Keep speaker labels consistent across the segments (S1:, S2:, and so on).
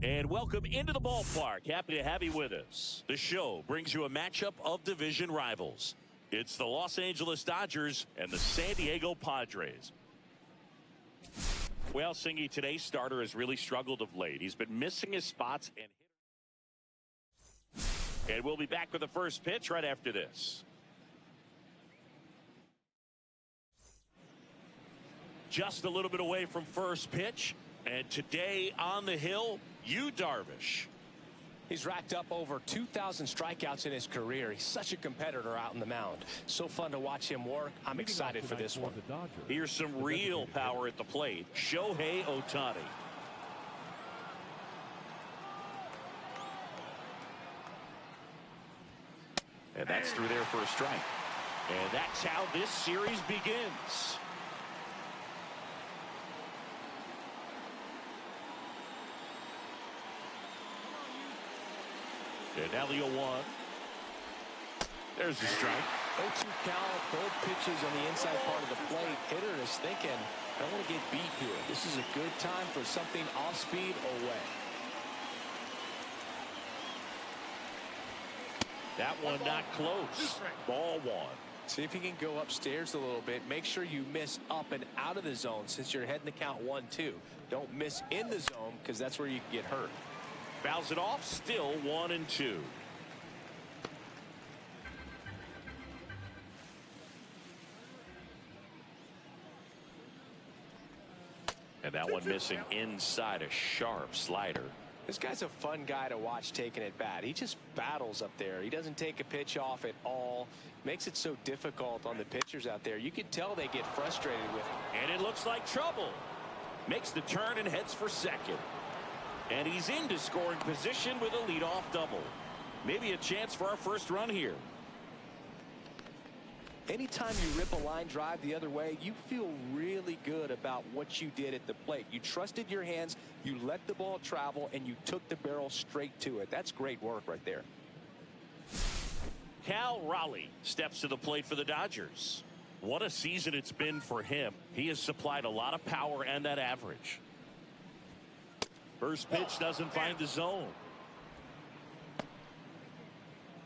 S1: And welcome into the ballpark. Happy to have you with us. The show brings you a matchup of division rivals. It's the Los Angeles Dodgers and the San Diego Padres. Well, Singy, today's starter has really struggled of late. He's been missing his spots. And we'll be back with the first pitch right after this. Just a little bit away from first pitch. And today on the hill, Yu Darvish.
S2: He's racked up over 2,000 strikeouts in his career. He's such a competitor out in the mound. So fun to watch him work. I'm excited for this one.
S1: Here's some real power at the plate. Shohei Ohtani. And that's through there for a strike. And that's how this series begins. And now the 0-1. There's the strike.
S2: 0-2 count, both pitches on the inside part of the plate. Hitter is thinking, I don't want to get beat here. This is a good time for something off speed away.
S1: That one not close. Ball one.
S2: See if you can go upstairs a little bit. Make sure you miss up and out of the zone since you're heading to count 1-2. Don't miss in the zone because that's where you can get hurt.
S1: Fouls it off, still 1-2. And that one missing inside, a sharp slider.
S2: This guy's a fun guy to watch taking at bat. He just battles up there. He doesn't take a pitch off at all. Makes it so difficult on the pitchers out there. You can tell they get frustrated with him.
S1: And it looks like trouble. Makes the turn and heads for second. And he's into scoring position with a leadoff double. Maybe a chance for our first run here.
S2: Anytime you rip a line drive the other way, you feel really good about what you did at the plate. You trusted your hands, you let the ball travel, and you took the barrel straight to it. That's great work right there.
S1: Cal Raleigh steps to the plate for the Dodgers. What a season it's been for him. He has supplied a lot of power and that average. First pitch doesn't find the zone.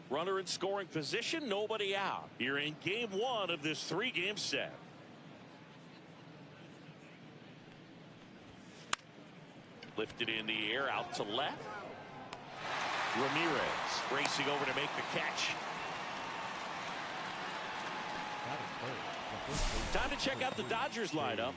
S1: Runner in scoring position, nobody out. You're in game one of this three-game set. Lifted in the air, out to left. Ramirez racing over to make the catch. Time to check out the Dodgers lineup.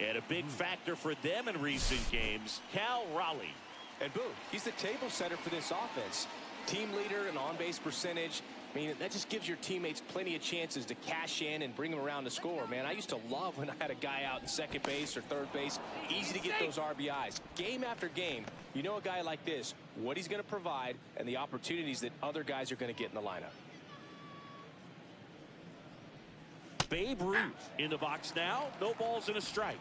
S1: And a big factor for them in recent games, Cal Raleigh.
S2: And boom, he's the table setter for this offense. Team leader and on-base percentage. I mean, that just gives your teammates plenty of chances to cash in and bring them around to score. Man, I used to love when I had a guy out in second base or third base. Easy to get those RBIs. Game after game, you know a guy like this, what he's going to provide and the opportunities that other guys are going to get in the lineup.
S1: Babe Ruth in the box now. No balls and a strike.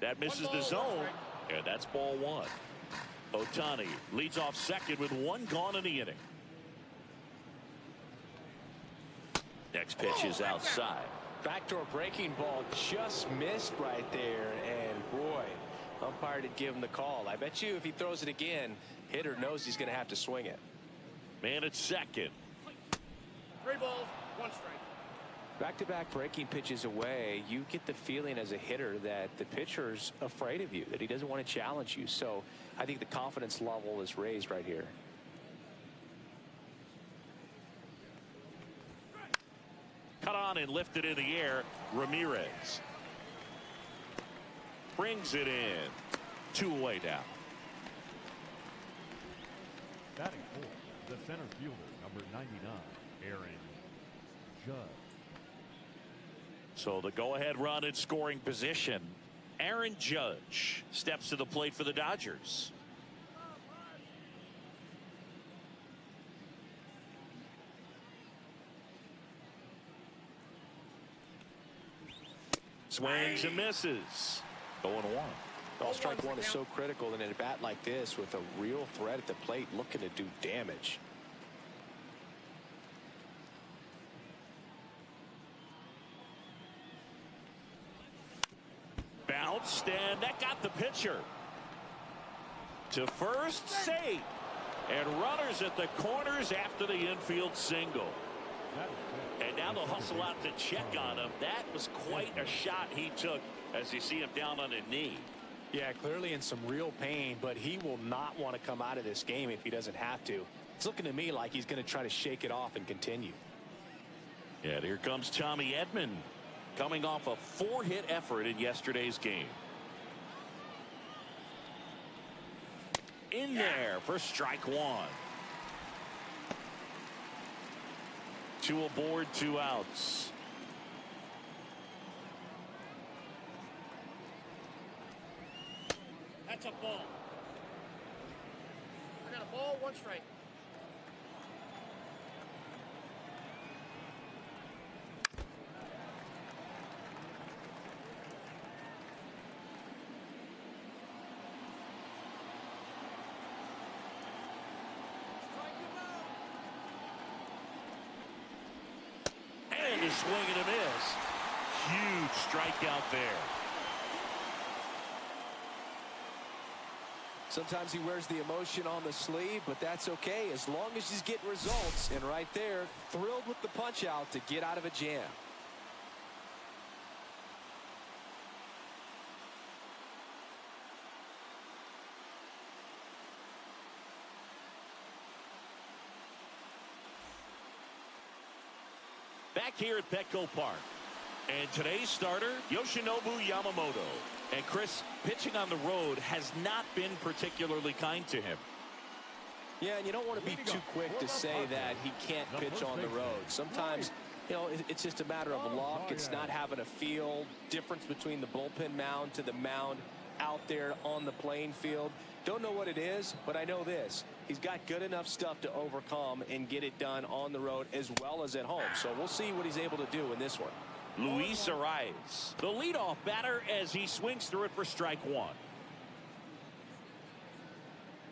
S1: That misses the zone, and that's ball one. Ohtani leads off second with one gone in the inning. Next pitch is outside.
S2: Backdoor breaking ball just missed right there, and boy, umpire did give him the call. I bet you if he throws it again, hitter knows he's going to have to swing it.
S1: Man at second.
S3: 3 balls, 1 strike.
S2: Back-to-back breaking pitches away, you get the feeling as a hitter that the pitcher's afraid of you, that he doesn't want to challenge you. So I think the confidence level is raised right here.
S1: Cut on and lifted in the air. Ramirez brings it in. 2 away down.
S4: Batting fourth, the center fielder, number 99, Aaron Judge.
S1: So the go-ahead run in scoring position. Aaron Judge steps to the plate for the Dodgers. Swings and misses. 0-1.
S2: Ball strike one is so critical in a bat like this with a real threat at the plate looking to do damage.
S1: bounced, and that got the pitcher to first, safe, and runners at the corners after the infield single. And now they'll hustle out to check on him. That was quite a shot he took as you see him down on a knee.
S2: Yeah, clearly in some real pain, but he will not want to come out of this game if he doesn't have to. It's looking to me like he's going to try to shake it off and continue.
S1: Yeah, and here comes Tommy Edman, coming off a 4-hit effort in yesterday's game. In there for strike one. 2 aboard, 2 outs.
S3: That's a ball. I got a ball, 1 strike.
S1: And a swing and a miss. Huge strikeout there.
S2: Sometimes he wears the emotion on the sleeve, but that's okay as long as he's getting results. And right there, thrilled with the punch out to get out of a jam.
S1: Back here at Petco Park. And today's starter, Yoshinobu Yamamoto. And Chris, pitching on the road has not been particularly kind to him.
S2: Yeah, and you don't want to be too quick to say that he can't pitch on the road. Sometimes, you know, it's just a matter of luck. It's not having a feel. Difference between the bullpen mound to the mound out there on the playing field. Don't know what it is, but I know this. He's got good enough stuff to overcome and get it done on the road as well as at home. So we'll see what he's able to do in this one.
S1: Luis Arias, the leadoff batter, as he swings through it for strike one.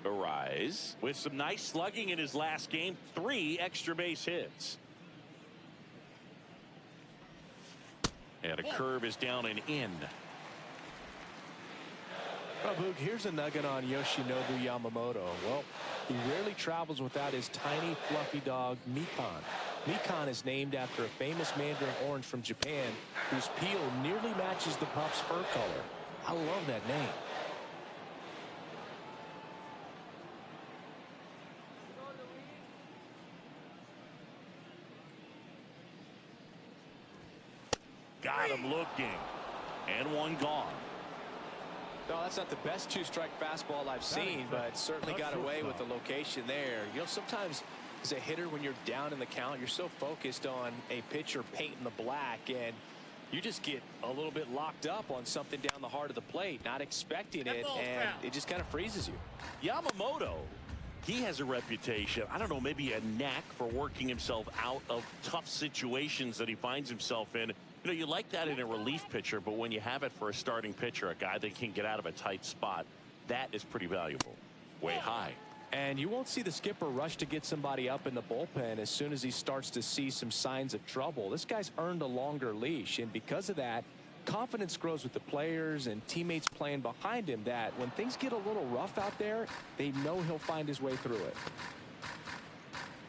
S1: Arias with some nice slugging in his last game, 3 extra base hits. And a curve is down and in.
S2: Oh, Boog, here's a nugget on Yoshinobu Yamamoto. Well, he rarely travels without his tiny, fluffy dog, Mikan. Mikan is named after a famous mandarin orange from Japan whose peel nearly matches the pup's fur color. I love that name.
S1: Got him looking. And one gone.
S2: No, that's not the best 2-strike fastball I've seen, but certainly got away with the location there. You know, sometimes as a hitter, when you're down in the count, you're so focused on a pitcher painting the black, and you just get a little bit locked up on something down the heart of the plate, not expecting it, and it just kind of freezes you.
S1: Yamamoto, he has a reputation, I don't know, maybe a knack for working himself out of tough situations that he finds himself in. You know, you like that in a relief pitcher, but when you have it for a starting pitcher, a guy that can get out of a tight spot, that is pretty valuable. Way high.
S2: And you won't see the skipper rush to get somebody up in the bullpen as soon as he starts to see some signs of trouble. This guy's earned a longer leash, and because of that, confidence grows with the players and teammates playing behind him, that when things get a little rough out there, they know he'll find his way through it.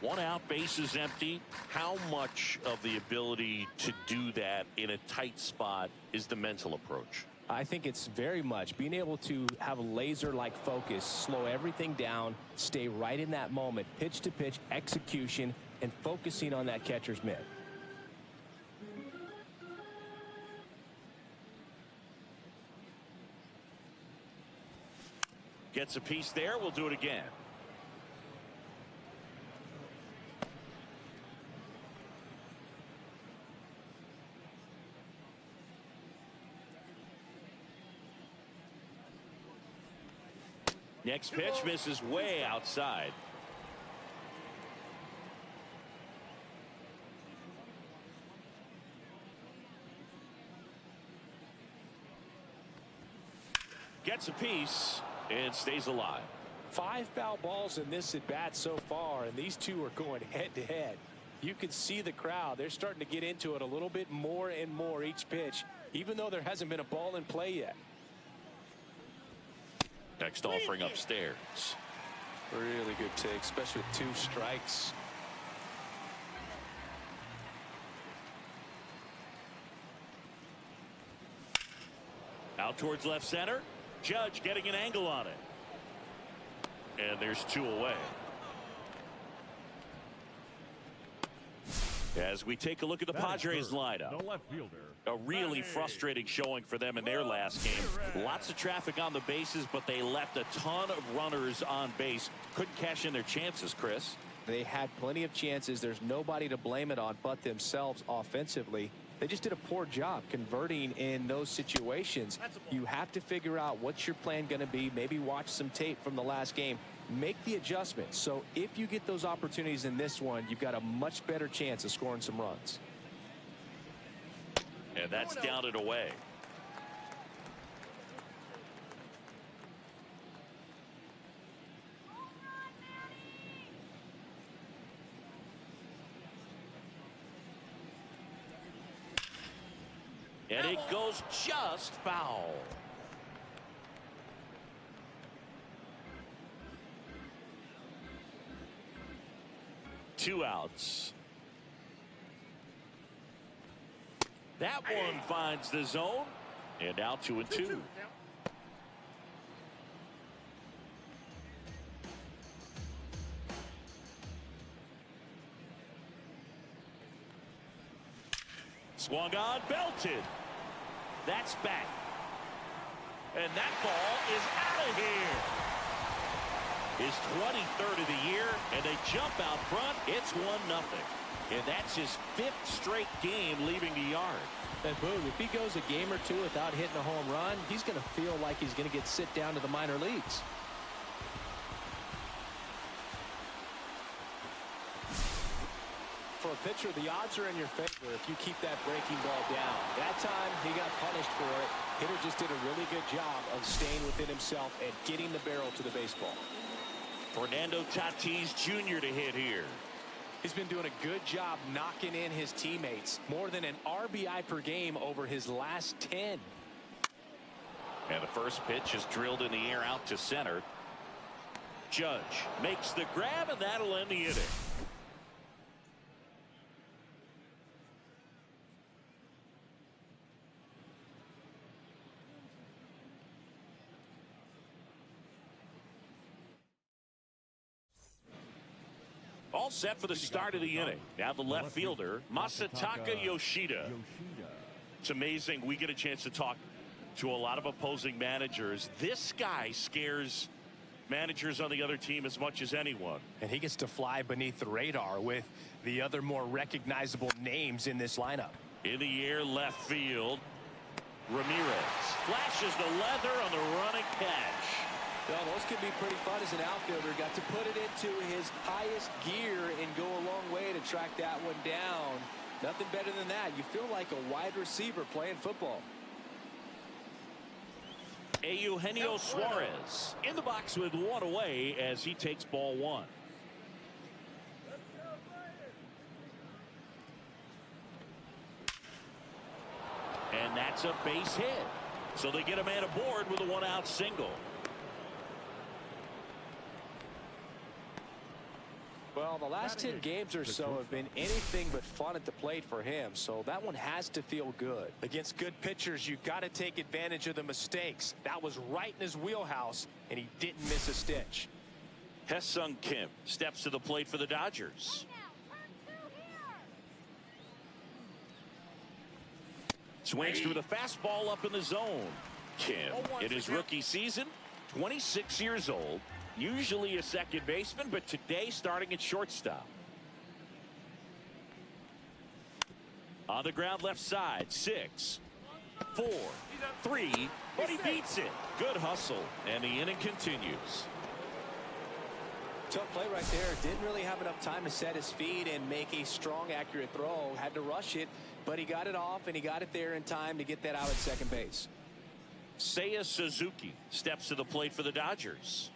S1: 1 out, bases empty. How much of the ability to do that in a tight spot is the mental approach?
S2: I think it's very much being able to have a laser-like focus, slow everything down, stay right in that moment, pitch to pitch execution, and focusing on that catcher's mitt.
S1: Gets a piece there. We'll do it again. Next pitch misses way outside. Gets a piece and stays alive.
S2: 5 foul balls in this at bat so far, and these two are going head to head. You can see the crowd. They're starting to get into it a little bit more and more each pitch, even though there hasn't been a ball in play yet.
S1: Next offering upstairs.
S2: Really good take, especially with 2 strikes.
S1: Out towards left center. Judge getting an angle on it. And there's 2 away. As we take a look at the Padres lineup.
S4: The left fielder.
S1: A really frustrating showing for them in their last game. Lots of traffic on the bases, but they left a ton of runners on base. Couldn't cash in their chances, Chris.
S2: They had plenty of chances. There's nobody to blame it on but themselves offensively. They just did a poor job converting in those situations. You have to figure out what's your plan going to be. Maybe watch some tape from the last game. Make the adjustments. So if you get those opportunities in this one, you've got a much better chance of scoring some runs.
S1: And that's down and away. And it goes just foul. Two outs. That one finds the zone. And now 2-2. Swung on, belted. That's back. And that ball is out of here. His 23rd of the year, and they jump out front. It's 1-0. And that's his 5th straight game leaving the yard.
S2: And boom, if he goes a game or 2 without hitting a home run, he's going to feel like he's going to get sit down to the minor leagues. For a pitcher, the odds are in your favor if you keep that breaking ball down. That time, he got punished for it. Hitter just did a really good job of staying within himself and getting the barrel to the baseball.
S1: Fernando Tatis Jr. to hit here.
S2: He's been doing a good job knocking in his teammates. More than an RBI per game over his last 10.
S1: And the first pitch is drilled in the air out to center. Judge makes the grab, and that'll end the inning. All set for the start of the inning. Now the left fielder, Masataka Yoshida. It's amazing. We get a chance to talk to a lot of opposing managers. This guy scares managers on the other team as much as anyone.
S2: And he gets to fly beneath the radar with the other more recognizable names in this lineup.
S1: In the air, left field. Ramirez flashes the leather on the running catch.
S2: Well, those can be pretty fun as an outfielder. Got to put it into his highest gear and go a long way to track that one down. Nothing better than that. You feel like a wide receiver playing football.
S1: Eugenio Suarez in the box with 1 away as he takes ball 1. And that's a base hit. So they get a man aboard with a 1-out single.
S2: Well, the last 10 games or so have been anything but fun at the plate for him, so that one has to feel good. Against good pitchers, you got to take advantage of the mistakes. That was right in his wheelhouse, and he didn't miss a stitch.
S1: Hesung Kim steps to the plate for the Dodgers. Swings through the fastball up in the zone. Kim, in his rookie season, 26 years old. Usually a second baseman, but today starting at shortstop. On the ground left side, 6, 4, 3, but he beats it. Good hustle, and the inning continues.
S2: Tough play right there. Didn't really have enough time to set his feet and make a strong, accurate throw. Had to rush it, but he got it off, and he got it there in time to get that out at second base.
S1: Seiya Suzuki steps to the plate for the Dodgers.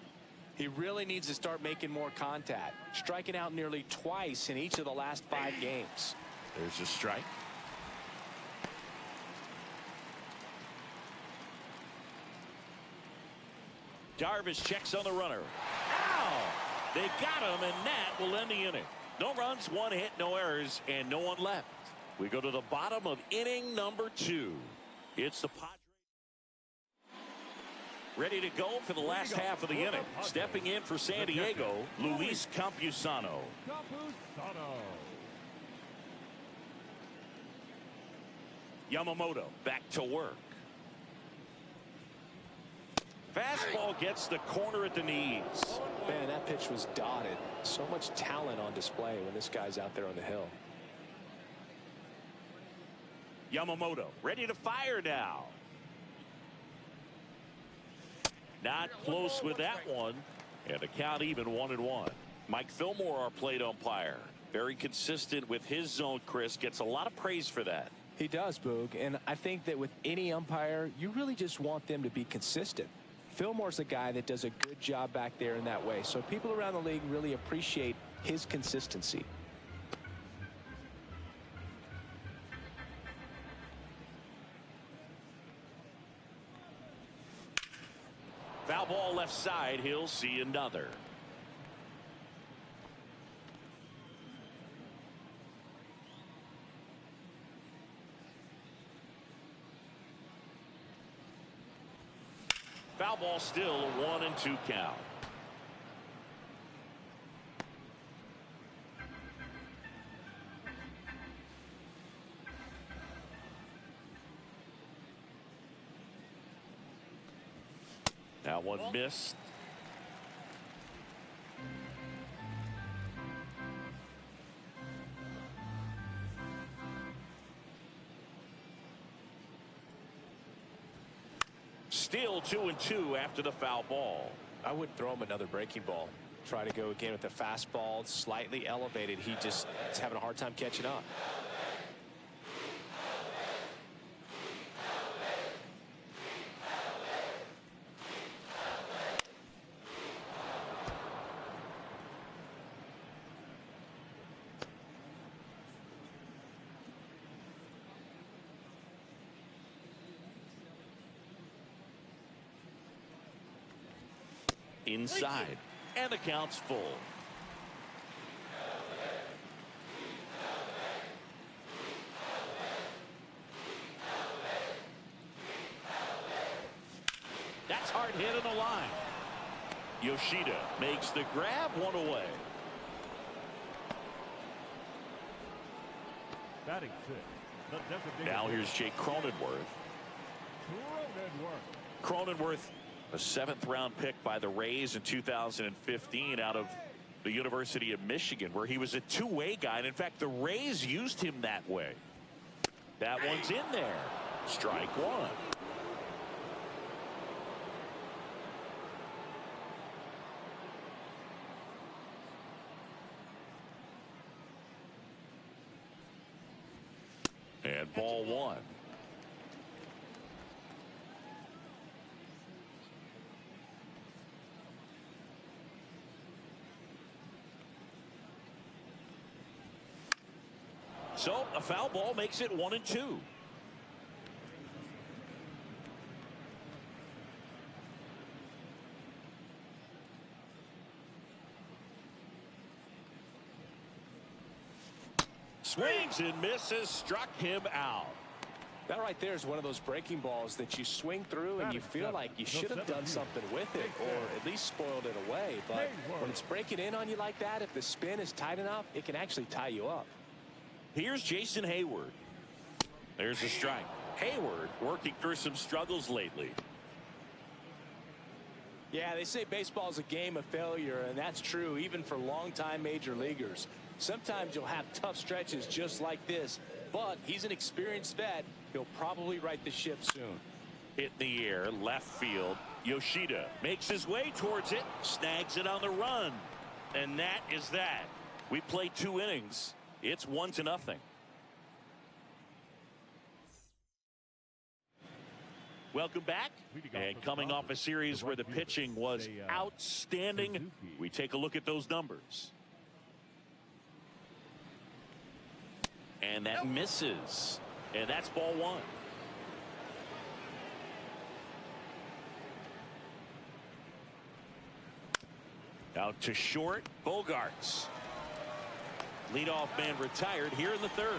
S2: He really needs to start making more contact, striking out nearly twice in each of the last 5 games.
S1: There's a strike. Darvish checks on the runner. Ow! They got him, and that will end the inning. No runs, 1 hit, no errors, and no one left. We go to the bottom of inning number 2. It's the Padres ready to go for the last half of the inning. Stepping in for San Diego, Luis Campusano. Yamamoto back to work. Fastball gets the corner at the knees.
S2: Man, that pitch was dotted. So much talent on display when this guy's out there on the hill.
S1: Yamamoto ready to fire now. Not close with that one. And the count even 1-1. Mike Fillmore, our plate umpire. Very consistent with his zone, Chris. Gets a lot of praise for that.
S2: He does, Boog. And I think that with any umpire, you really just want them to be consistent. Fillmore's a guy that does a good job back there in that way. So people around the league really appreciate his consistency.
S1: Foul ball left side. He'll see another. Foul ball still a 1-2 count. Now one missed. Still 2-2 after the foul ball.
S2: I would throw him another breaking ball. Try to go again with the fastball, slightly elevated. He just is having a hard time catching up.
S1: Inside, and the count's full. That's hard hit in the line. Yoshida makes the grab, 1 away.
S4: Batting 6. The designated
S1: Now here's Jake Cronenworth. Cronenworth, a 7th-round pick by the Rays in 2015 out of the University of Michigan, where he was a two-way guy. And in fact, the Rays used him that way. That one's in there. Strike 1. And ball 1. So a foul ball makes it 1-2. Swings and misses, struck him out.
S2: That right there is one of those breaking balls that you swing through and you feel like you should have done something with it or at least spoiled it away. But when it's breaking in on you like that, if the spin is tight enough, it can actually tie you up.
S1: Here's Jason Hayward. There's a strike. Hayward working through some struggles lately.
S2: Yeah, they say baseball is a game of failure, and that's true even for longtime major leaguers. Sometimes you'll have tough stretches just like this, but he's an experienced vet. He'll probably right the ship soon.
S1: Hit in the air, left field. Yoshida makes his way towards it, snags it on the run. And that is that. We played 2 innings. It's 1-0. Welcome back. And coming off a series where the pitching was outstanding, we take a look at those numbers. And that misses. And that's ball 1. Out to short, Bogarts. Leadoff man retired here in the third.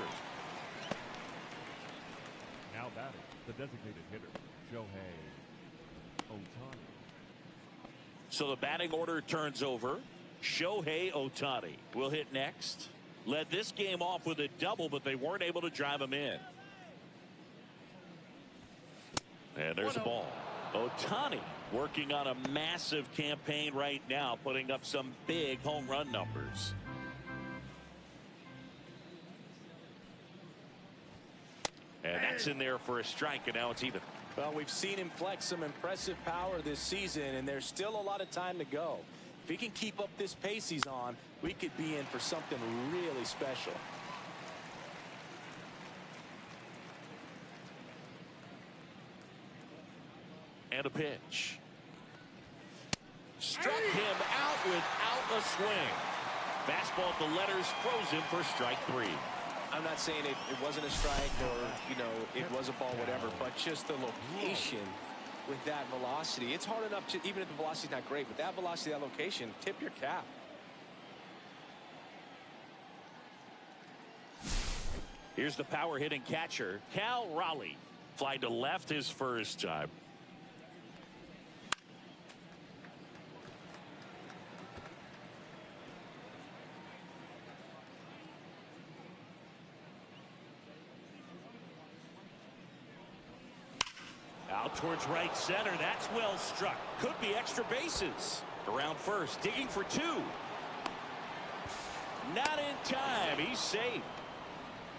S4: Now batting, the designated hitter, Shohei Ohtani.
S1: So the batting order turns over. Shohei Ohtani will hit next. Led this game off with a double, but they weren't able to drive him in. And there's a ball. Ohtani working on a massive campaign right now, putting up some big home run numbers. And that's in there for a strike, and now it's even.
S2: Well, we've seen him flex some impressive power this season, and there's still a lot of time to go. If he can keep up this pace he's on, we could be in for something really special.
S1: And a pitch. Struck him out without a swing. Fastball at the letters, froze him for strike three.
S2: I'm not saying it wasn't a strike or, you know, it was a ball, whatever, but just the location with that velocity. It's hard enough to, even if the velocity's not great, with that velocity, that location, tip your cap.
S1: Here's the power hitting catcher, Cal Raleigh. Fly to left his first time. Out towards right center. That's well struck. Could be extra bases. Around first, digging for two. Not in time. He's safe.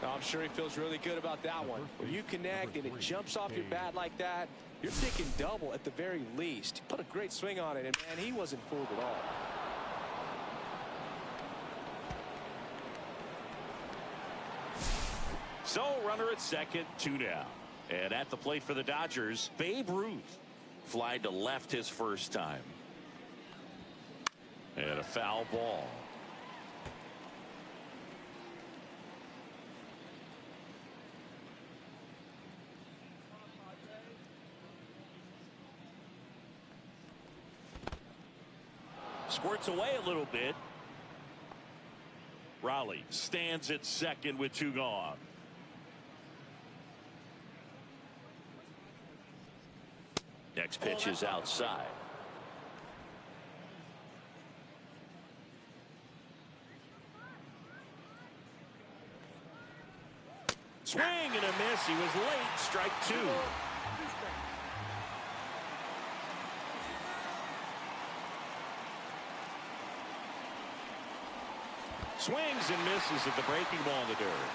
S2: I'm sure he feels really good about that one. When you connect and it jumps off your bat like that, you're thinking double at the very least. Put a great swing on it, and man, he wasn't fooled at all.
S1: So runner at second, 2 down. And at the plate for the Dodgers, Babe Ruth. Fly to left his first time. And a foul ball. Squirts away a little bit. Raleigh stands at second with 2 gone. Next pitch is outside. Swing and a miss. He was late. Strike 2. Swings and misses at the breaking ball in the dirt.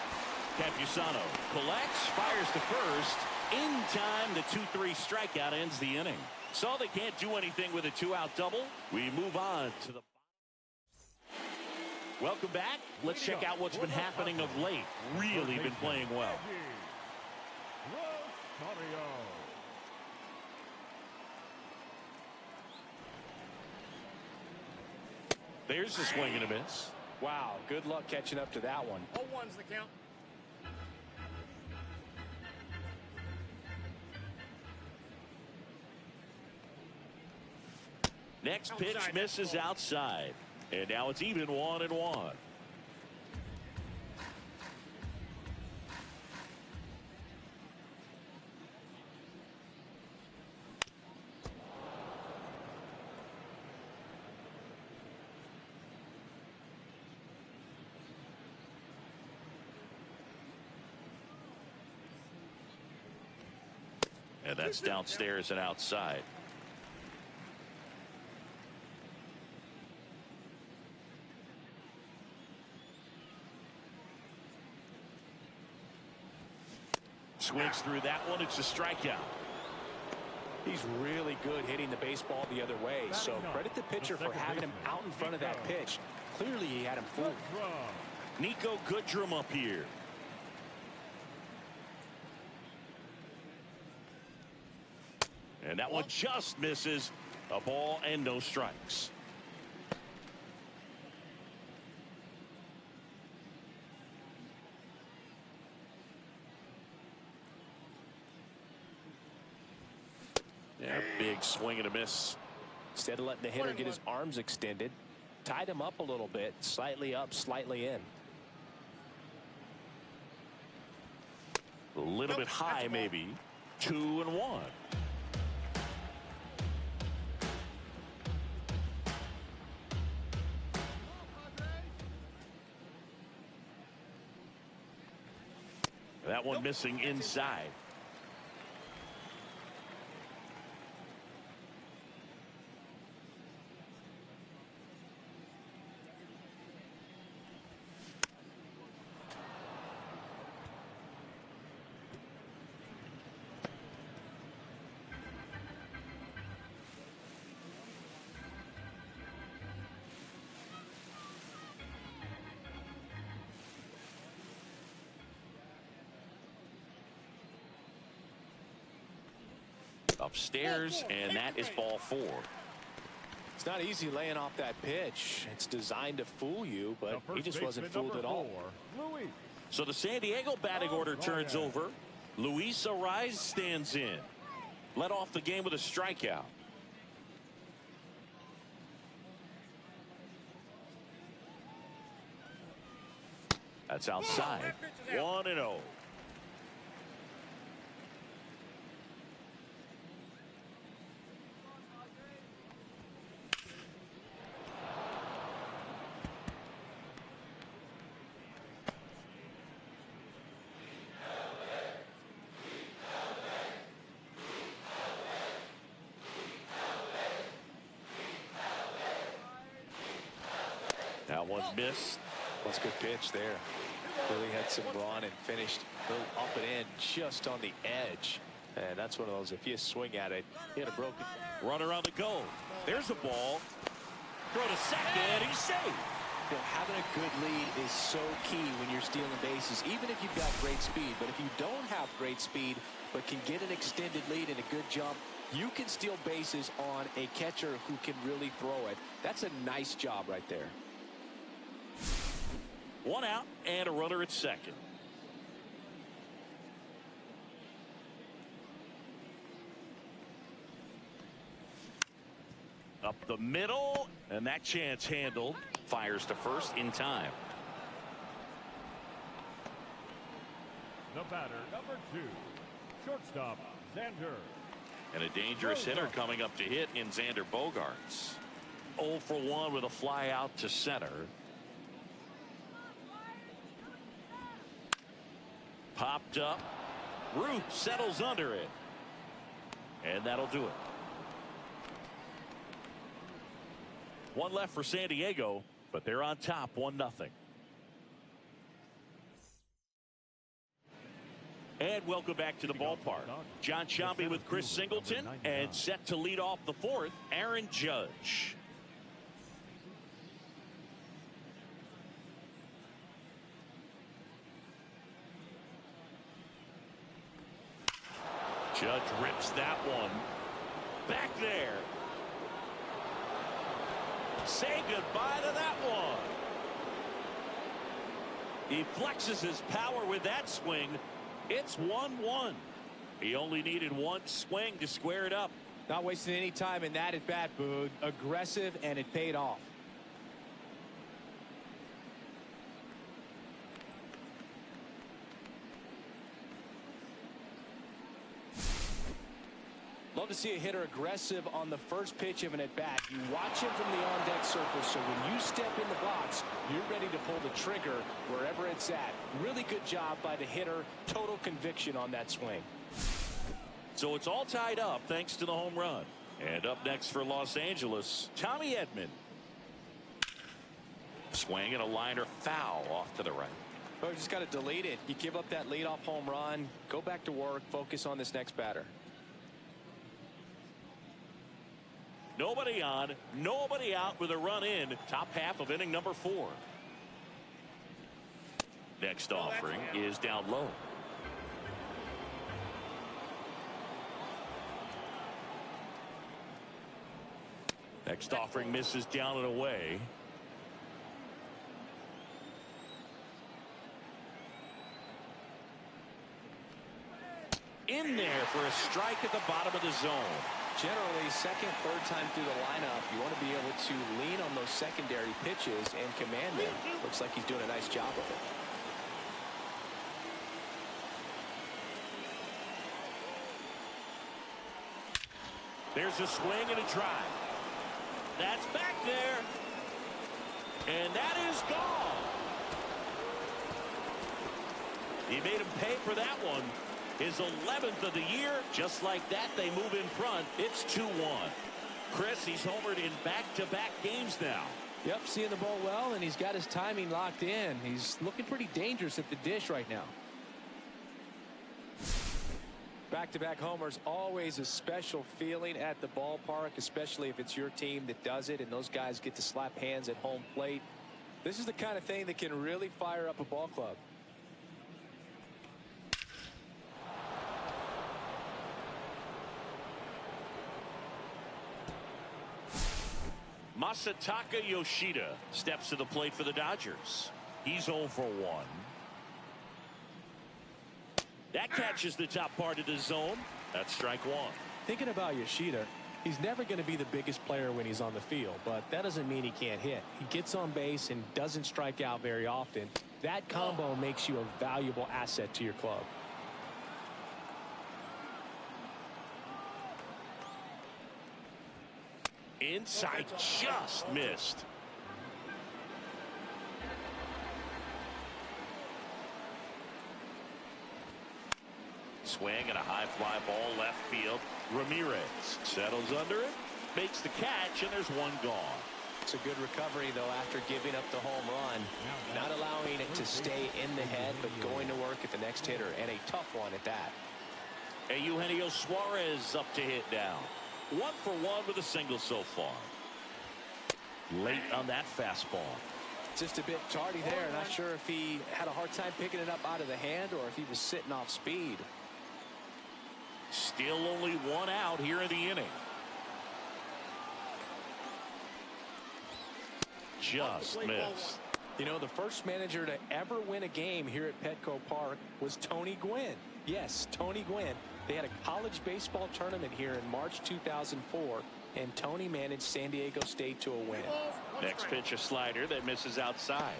S1: Campusano collects, fires to first. In time, the 2-3 strikeout ends the inning. So they can't do anything with a 2-out double. We move on to the... Welcome back. Let's check out what's been happening of late. Really been playing well. There's the swing and a miss.
S2: Wow, good luck catching up to that one.
S3: 0-1's the count.
S1: Next pitch misses outside. And now it's even 1-1. And that's downstairs and outside. Swings through that one. It's a strikeout.
S2: He's really good hitting the baseball the other way. So credit the pitcher for having him out in front of that pitch. Clearly he had him fooled.
S1: Nico Goodrum up here. And that one just misses. A ball and no strikes. Yeah, big swing and a miss.
S2: Instead of letting the hitter get his arms extended, tied him up a little bit, slightly up, slightly in.
S1: A little bit high, maybe. 2-1. That one missing inside. Upstairs, and that is ball 4.
S2: It's not easy laying off that pitch. It's designed to fool you, but he just wasn't fooled at all.
S1: So the San Diego batting order turns over. Luis Arraez stands in. Led off the game with a strikeout. That's outside. 1-0. That one missed.
S2: That's a good pitch there. Really had some run and finished a little up and in just on the edge. And that's one of those, if you swing at it, you had a broken.
S1: Runner on the go. There's a ball. Throw to second. He's safe.
S2: You know, having a good lead is so key when you're stealing bases, even if you've got great speed. But if you don't have great speed, but can get an extended lead and a good jump, you can steal bases on a catcher who can really throw it. That's a nice job right there.
S1: 1 out and a runner at second. Up the middle, and that chance handled. Fires to first in time.
S4: The batter, number 2, shortstop, Xander.
S1: And a dangerous hitter coming up to hit in Xander Bogaerts. 0 for 1 with a fly out to center. Popped up. Root settles under it. And that'll do it. 1 left for San Diego, but they're on top 1-0. And welcome back to the ballpark. John Sciambi with Chris Singleton, and set to lead off the 4th, Aaron Judge. Judge rips that one. Back there. Say goodbye to that one. He flexes his power with that swing. It's 1-1. He only needed 1 swing to square it up.
S2: Not wasting any time in that at bat, Boog. Aggressive, and it paid off. Love to see a hitter aggressive on the first pitch of an at-bat. You watch him from the on-deck circle, so when you step in the box, you're ready to pull the trigger wherever it's at. Really good job by the hitter. Total conviction on that swing.
S1: So it's all tied up thanks to the home run. And up next for Los Angeles, Tommy Edman. Swing and a liner foul off to the right.
S2: Well, just got to delete it. You give up that leadoff home run, go back to work, focus on this next batter.
S1: Nobody on, nobody out with a run in. Top half of inning number 4. Next offering is down low. Next offering misses down and away. In there for a strike at the bottom of the zone.
S2: generally, second, third time through the lineup, you want to be able to lean on those secondary pitches and command them. Looks like he's doing a nice job of it.
S1: There's a swing and a drive. That's back there. And that is gone. He made him pay for that one. His 11th of the year. Just like that, they move in front. It's 2-1. Chris, he's homered in back-to-back games now.
S2: Yep, seeing the ball well, and he's got his timing locked in. He's looking pretty dangerous at the dish right now. Back-to-back homers, always a special feeling at the ballpark, especially if it's your team that does it, and those guys get to slap hands at home plate. This is the kind of thing that can really fire up a ball club.
S1: Masataka Yoshida steps to the plate for the Dodgers. He's 0 for 1. That catches the top part of the zone. That's strike one.
S2: Thinking about Yoshida, he's never going to be the biggest player when he's on the field, but that doesn't mean he can't hit. He gets on base and doesn't strike out very often. That combo makes you a valuable asset to your club.
S1: Inside, just missed. Swing and a high fly ball left field. Ramirez settles under it, makes the catch, and there's one gone.
S2: It's a good recovery, though, after giving up the home run. Not allowing it to stay in the head, but going to work at the next hitter, and a tough one at that.
S1: And Eugenio Suarez up to hit now. 1 for 1 with a single so far. Late on that fastball.
S2: Just a bit tardy there. Not sure if he had a hard time picking it up out of the hand or if he was sitting off speed.
S1: Still only 1 out here in the inning. Just missed.
S2: You know, the first manager to ever win a game here at Petco Park was Tony Gwynn. Yes, Tony Gwynn. They had a college baseball tournament here in March 2004, and Tony managed San Diego State to a win.
S1: Next pitch, a slider that misses outside.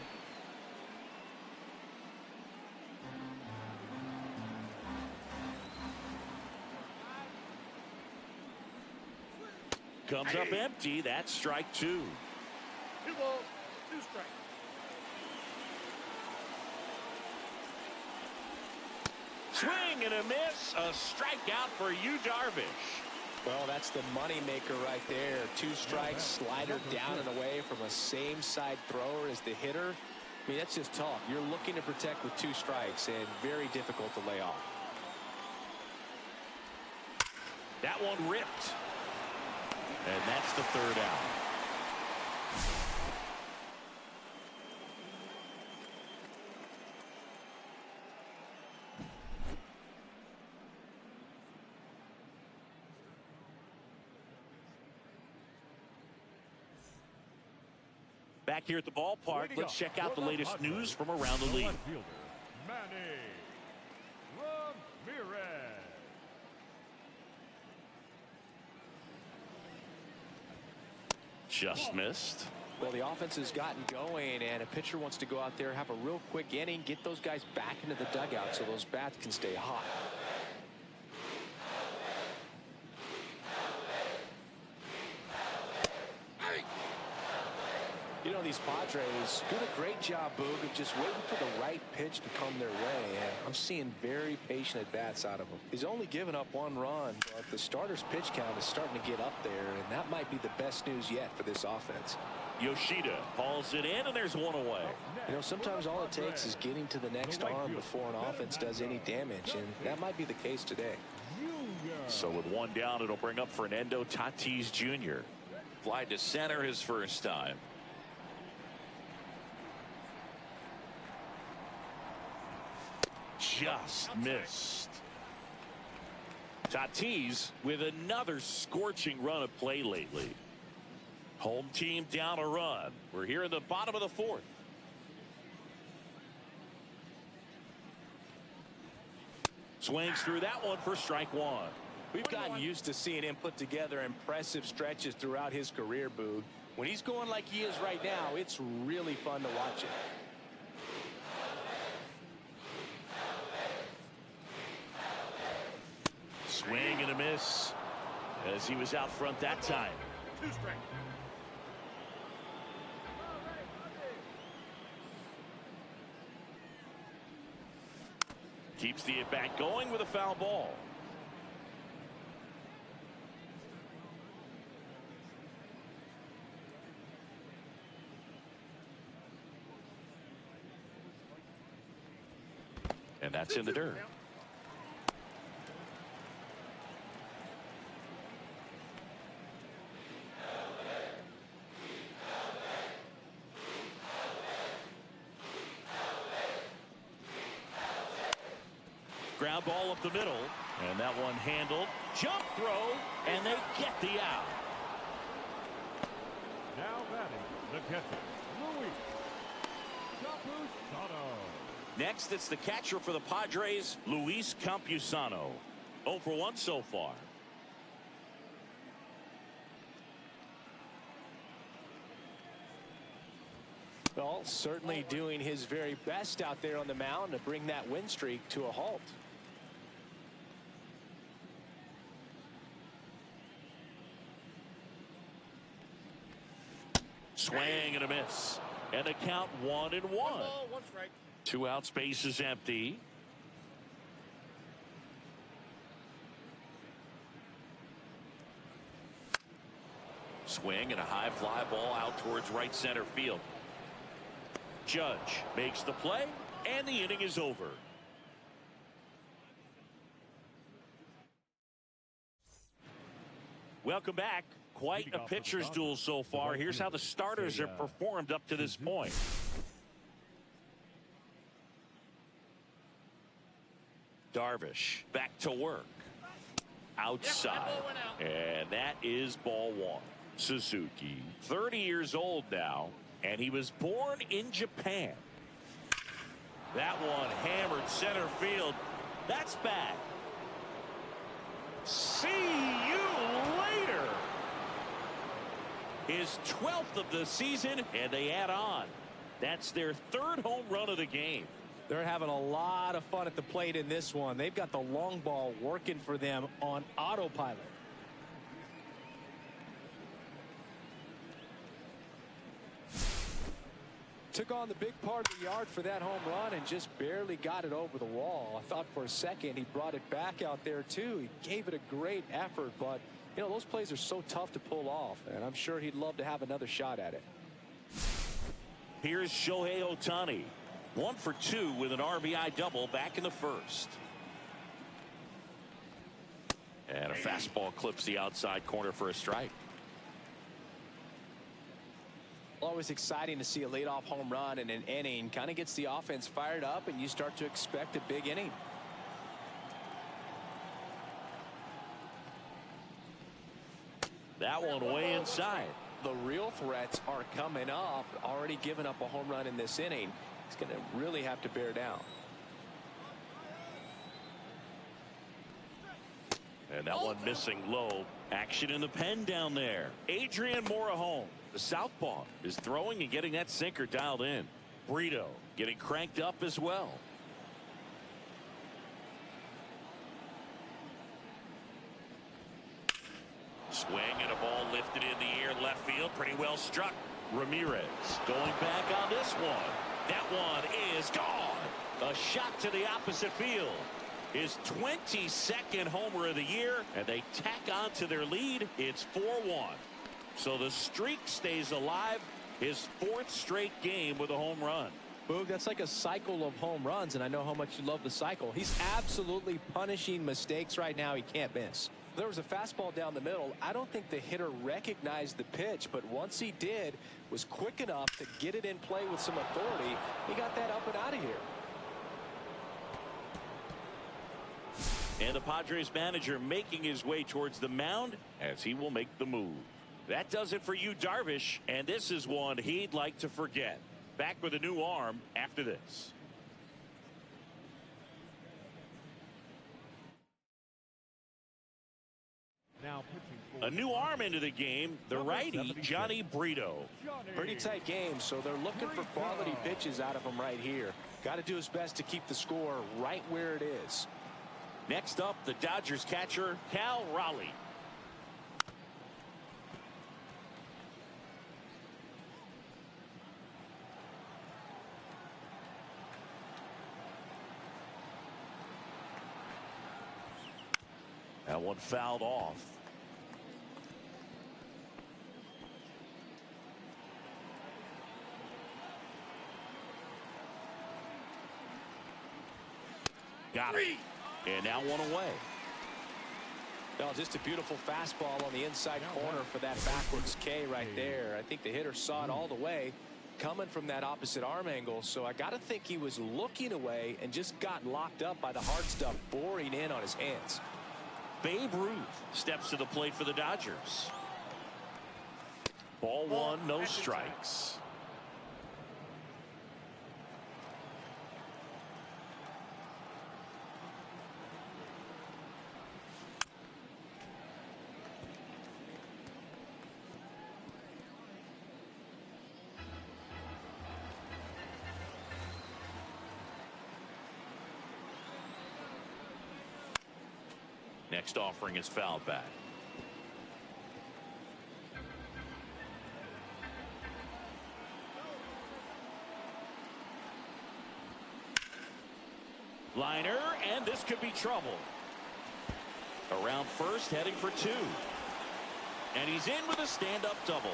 S1: Comes up empty. That's strike 2.
S3: 2 balls, 2 strikes.
S1: Swing and a miss. A strikeout for Yu Darvish.
S2: Well, that's the money maker right there. 2 strikes, slider down and away from a same side thrower as the hitter. I mean, that's just tough. You're looking to protect with 2 strikes and very difficult to lay off.
S1: That one ripped. And that's the 3rd out. Back here at the ballpark, let's check out the latest news from around the league. Just missed.
S2: Well, the offense has gotten going, and a pitcher wants to go out there, have a real quick inning, get those guys back into the dugout so those bats can stay hot. You know, these Padres do a great job, Boog, of just waiting for the right pitch to come their way, and I'm seeing very patient at-bats out of him. He's only given up 1 run, but the starter's pitch count is starting to get up there, and that might be the best news yet for this offense.
S1: Yoshida hauls it in, and there's 1 away.
S2: You know, sometimes all it takes is getting to the next arm before an offense does any damage, and that might be the case today.
S1: So with 1 down, it'll bring up Fernando Tatis Jr. Fly to center his first time. Just missed. Tatis with another scorching run of play lately. Home team down a run. We're here in the bottom of the 4th. Swings through that one for strike 1.
S2: We've gotten used to seeing him put together impressive stretches throughout his career, Boog. When he's going like he is right now, it's really fun to watch it.
S1: Swing and a miss as he was out front that time.
S3: 2 strikes.
S1: Keeps the at-bat going with a foul ball. And that's in the dirt. Ground ball up the middle, and that one handled. Jump throw, and they get the out.
S4: Now batting, the catcher, Campusano.
S1: Next, it's the catcher for the Padres, Luis Campusano. 0 for 1 so far.
S2: Well, certainly doing his very best out there on the mound to bring that win streak to a halt.
S1: Swing and a miss. And a count 1-1.
S3: 1 ball, 1 strike.
S1: 2 outs, base is empty. Swing and a high fly ball out towards right center field. Judge makes the play, and the inning is over. Welcome back. Quite a pitcher's duel so far. Here's how the starters have performed up to this point. Darvish back to work. Outside. And that is ball 1. Suzuki, 30 years old now, and he was born in Japan. That one hammered center field. That's bad. See you later. His 12th of the season, and they add on. That's their 3rd home run of the game.
S2: They're having a lot of fun at the plate in this one. They've got the long ball working for them on autopilot. Took on the big part of the yard for that home run and just barely got it over the wall. I thought for a second he brought it back out there too. He gave it a great effort, but you know, those plays are so tough to pull off, and I'm sure he'd love to have another shot at it.
S1: Here's Shohei Ohtani. 1 for 2 with an RBI double back in the 1st. And a fastball clips the outside corner for a strike.
S2: Always exciting to see a leadoff home run in an inning. Kind of gets the offense fired up, and you start to expect a big inning.
S1: That one way inside.
S2: The real threats are coming up. Already given up a home run in this inning. He's going to really have to bear down.
S1: And that one missing low. Action in the pen down there. Adrian Morejon, the southpaw, is throwing and getting that sinker dialed in. Brito getting cranked up as well. Swing and a ball lifted in the air left field. Pretty well struck. Ramirez going back on this one. That one is gone. A shot to the opposite field. His 22nd homer of the year, and they tack on to their lead. It's 4-1. So the streak stays alive. His 4th straight game with a home run.
S2: Boog, that's like a cycle of home runs, and I know how much you love the cycle. He's absolutely punishing mistakes right now he can't miss. There was a fastball down the middle. I don't think the hitter recognized the pitch, but once he did, was quick enough to get it in play with some authority. He got that up and out of here.
S1: And the Padres manager making his way towards the mound as he will make the move. That does it for you, Darvish, and this is one he'd like to forget. Back with a new arm after this. A new arm into the game, the righty, Johnny Brito.
S2: Pretty tight game, so they're looking for quality pitches out of him right here. Got to do his best to keep the score right where it is.
S1: Next up, the Dodgers catcher, Cal Raleigh. That one fouled off. Got it. And now one away.
S2: Well, just a beautiful fastball on the inside corner for that backwards K right there. I think the hitter saw it all the way coming from that opposite arm angle. So I got to think he was looking away and just got locked up by the hard stuff boring in on his hands.
S1: Babe Ruth steps to the plate for the Dodgers. Ball one, no strikes. Next offering is fouled back. Liner, and this could be trouble. Around first, heading for two. And he's in with a stand-up double.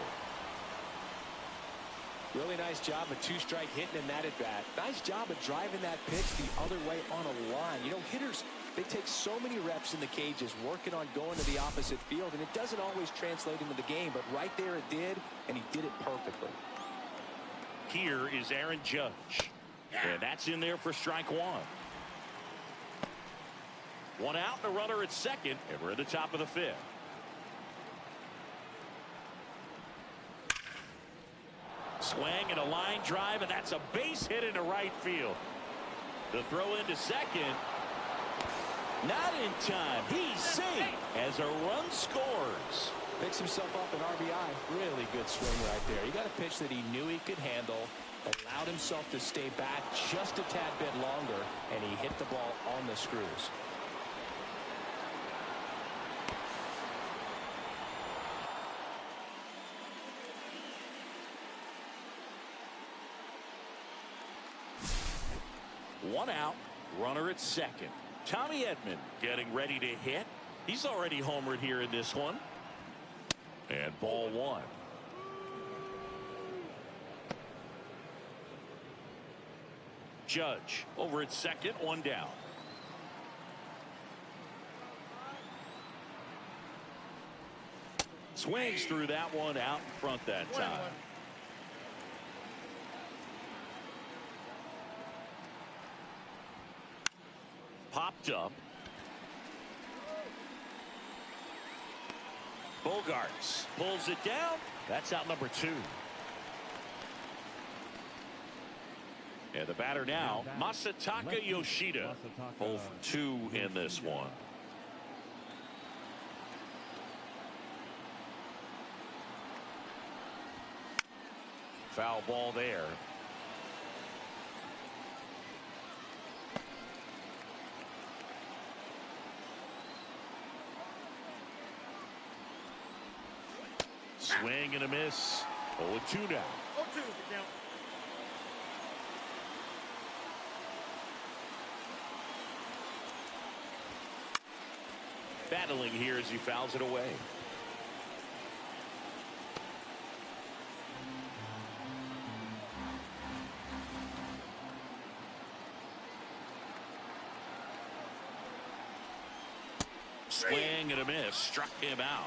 S2: Really nice job of two-strike hitting in that at-bat. Nice job of driving that pitch the other way on a line. You know, hitters, they take so many reps in the cages working on going to the opposite field, and it doesn't always translate into the game, but right there it did, and he did it perfectly.
S1: Here is Aaron Judge. And that's in there for strike one. One out and a runner at second, and we're at the top of the fifth. Swing and a line drive, and that's a base hit into right field. The throw into second. Not in time. He's safe as a run scores.
S2: Picks himself up an RBI. Really good swing right there. He got a pitch that he knew he could handle, allowed himself to stay back just a tad bit longer, and he hit the ball on the screws.
S1: One out, runner at second. Tommy Edman getting ready to hit. He's already homered here in this one. And ball one. Judge over at second, one down. Swings through that one out in front that time. Popped up. Bogarts pulls it down. That's out number two. And the batter now, Masataka Yoshida. 0 for 2 in this one. Foul ball there. Swing and a miss. 0-2 now.
S3: 0-2 the count.
S1: Battling here as he fouls it away. Swing and a miss. Struck him out.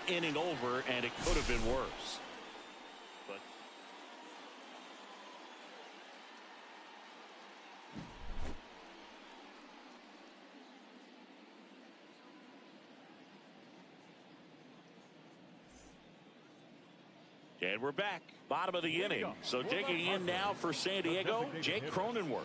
S1: Inning over, and it could have been worse. But and we're back, bottom of the inning. So digging in now for San Diego, Jake Cronenworth.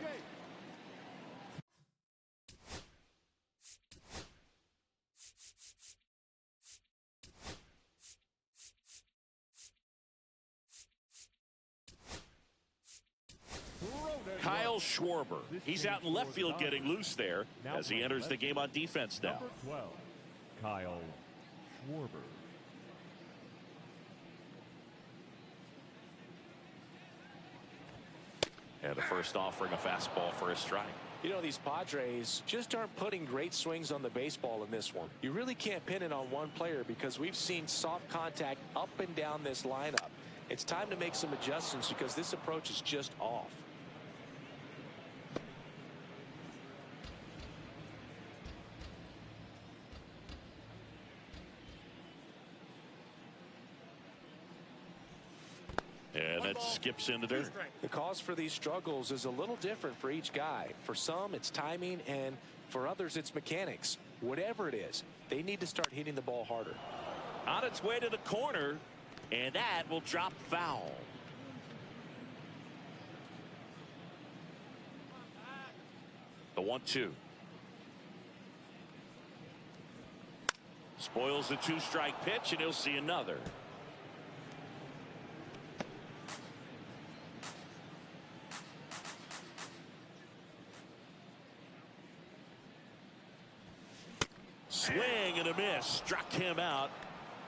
S1: Schwarber. He's out in left field getting loose there as he enters the game on defense now.
S4: Number 12, Kyle Schwarber.
S1: And the first offering a fastball for a strike.
S2: You know, these Padres just aren't putting great swings on the baseball in this one. You really can't pin it on one player because we've seen soft contact up and down this lineup. It's time to make some adjustments because this approach is just off.
S1: And that skips into dirt.
S2: The cause for these struggles is a little different for each guy. For some, it's timing, and for others, it's mechanics. Whatever it is, they need to start hitting the ball harder.
S1: On its way to the corner, and that will drop foul. The 1-2. Spoils the 2-strike pitch, and he'll see another. Swing and a miss. Struck him out.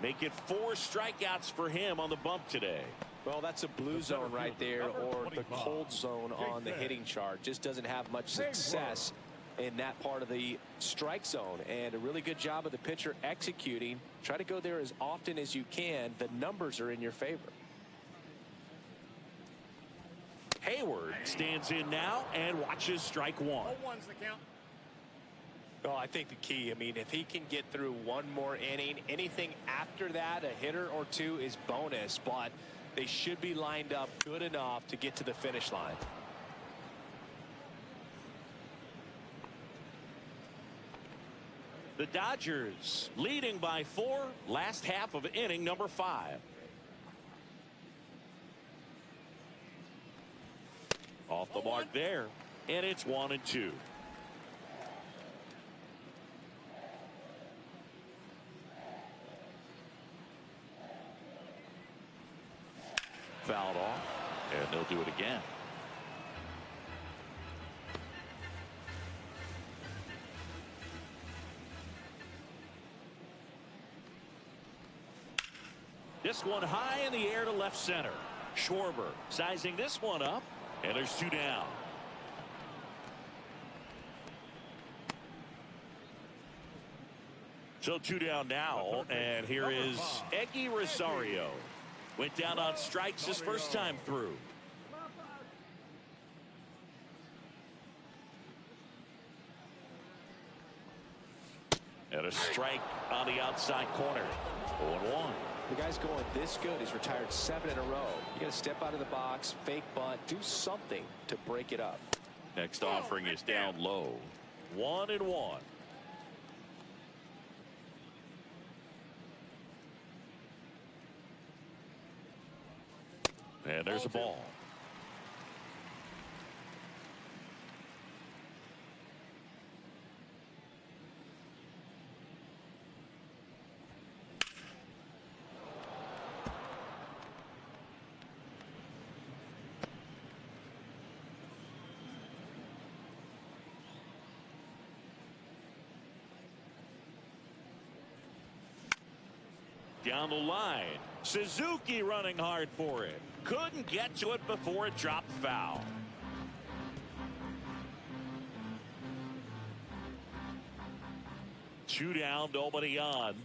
S1: Make it 4 strikeouts for him on the bump today.
S2: Well, that's a blue zone right there, or the cold zone on the hitting chart. Just doesn't have much success in that part of the strike zone. And a really good job of the pitcher executing. Try to go there as often as you can. The numbers are in your favor.
S1: Hayward stands in now and watches strike 1.
S3: 0-1's the count.
S2: Well, I think the key, I mean, if he can get through one more inning, anything after that, a hitter or two is bonus, but they should be lined up good enough to get to the finish line.
S1: The Dodgers leading by 4, last half of inning number 5. Off the mark there, and it's 1-2. Fouled off, and they'll do it again. This one high in the air to left center. Schwarber sizing this one up, and there's 2 down. So 2 down now, and here is Eggy Rosario. Went down on strikes his first time through. And a strike on the outside corner. 0-1.
S2: The guy's going this good. He's retired 7 in a row. You got to step out of the box, fake bunt, do something to break it up.
S1: Next offering is down low. 1-1. And there's a ball. Down the line, Suzuki running hard for it. Couldn't get to it before it dropped foul. Two down, nobody on.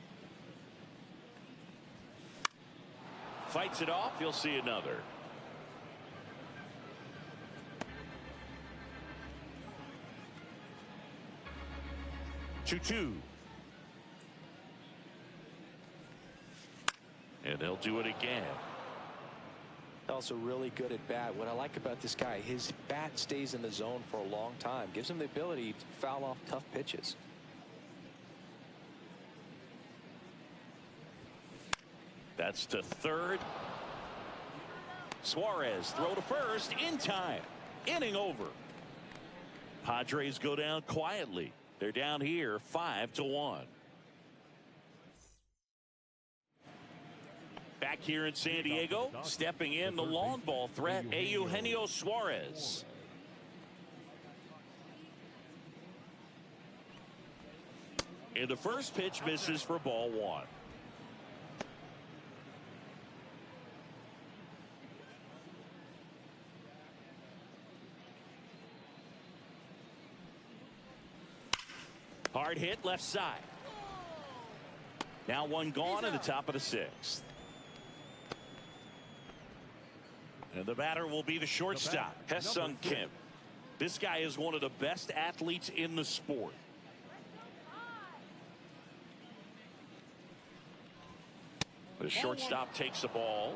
S1: Fights it off, you'll see another. Two. And they'll do it again.
S2: Also really good at bat. What I like about this guy, his bat stays in the zone for a long time. Gives him the ability to foul off tough pitches.
S1: That's to third. Suarez throw to first in time. Inning over. Padres go down quietly. They're down here 5-1. Back here in San Diego, stepping in the long ball threat, Eugenio Suarez. And the first pitch misses for ball one. Hard hit left side. Now one gone in the top of the sixth. And the batter will be the shortstop, Hae-Sung Kim. This guy is one of the best athletes in the sport. The shortstop takes the ball.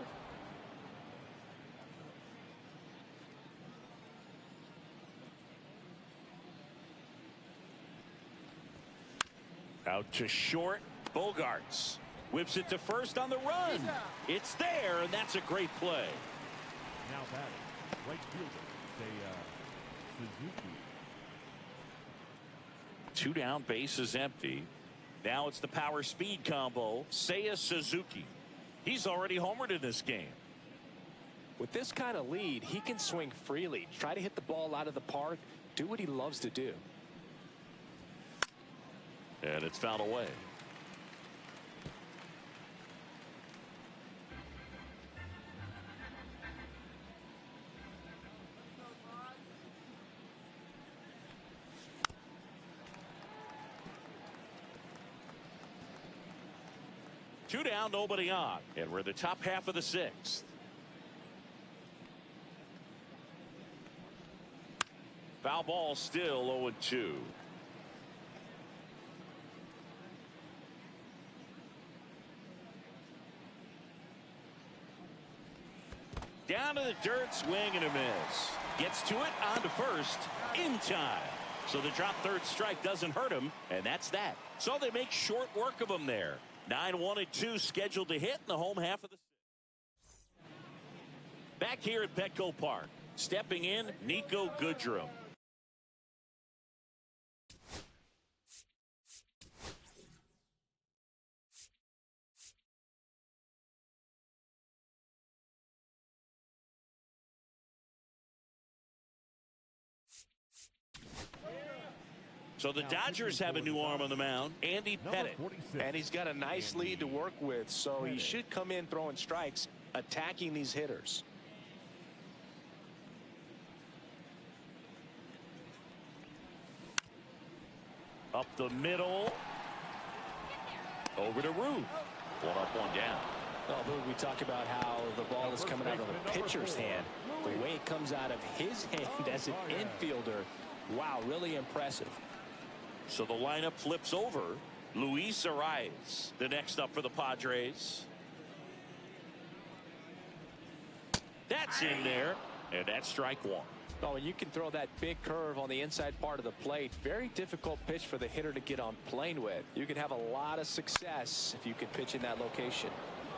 S1: Out to short. Bogarts whips it to first on the run. It's there, and that's a great play.
S4: Now batting, right fielder, Suzuki.
S1: 2 down, base is empty. Now it's the power speed combo, Seiya Suzuki. He's already homered in this game.
S2: With this kind of lead, he can swing freely, try to hit the ball out of the park, do what he loves to do.
S1: And it's fouled away. Two down, nobody on, and we're in the top half of the sixth. Foul ball, still 0-2. Down to the dirt, swing and a miss. Gets to it, on to first, in time. So the drop third strike doesn't hurt him, and that's that. So they make short work of him there. 9-1-2 scheduled to hit in the home half of the sixth. Back here at Petco Park, stepping in, Nico Goodrum. So the Dodgers have a new arm on the mound, Andy Pettit.
S2: And he's got a nice lead to work with, so he should come in throwing strikes, attacking these hitters.
S1: Up the middle. Over to Ruth. One up, one down.
S2: Well, we talk about how the ball is coming out of the pitcher's hand. The way it comes out of his hand as an infielder, wow, really impressive.
S1: So the lineup flips over. Luis Arias, the next up for the Padres. That's in there, and that's strike one.
S2: Oh, and you can throw that big curve on the inside part of the plate. Very difficult pitch for the hitter to get on plane with. You can have a lot of success if you can pitch in that location.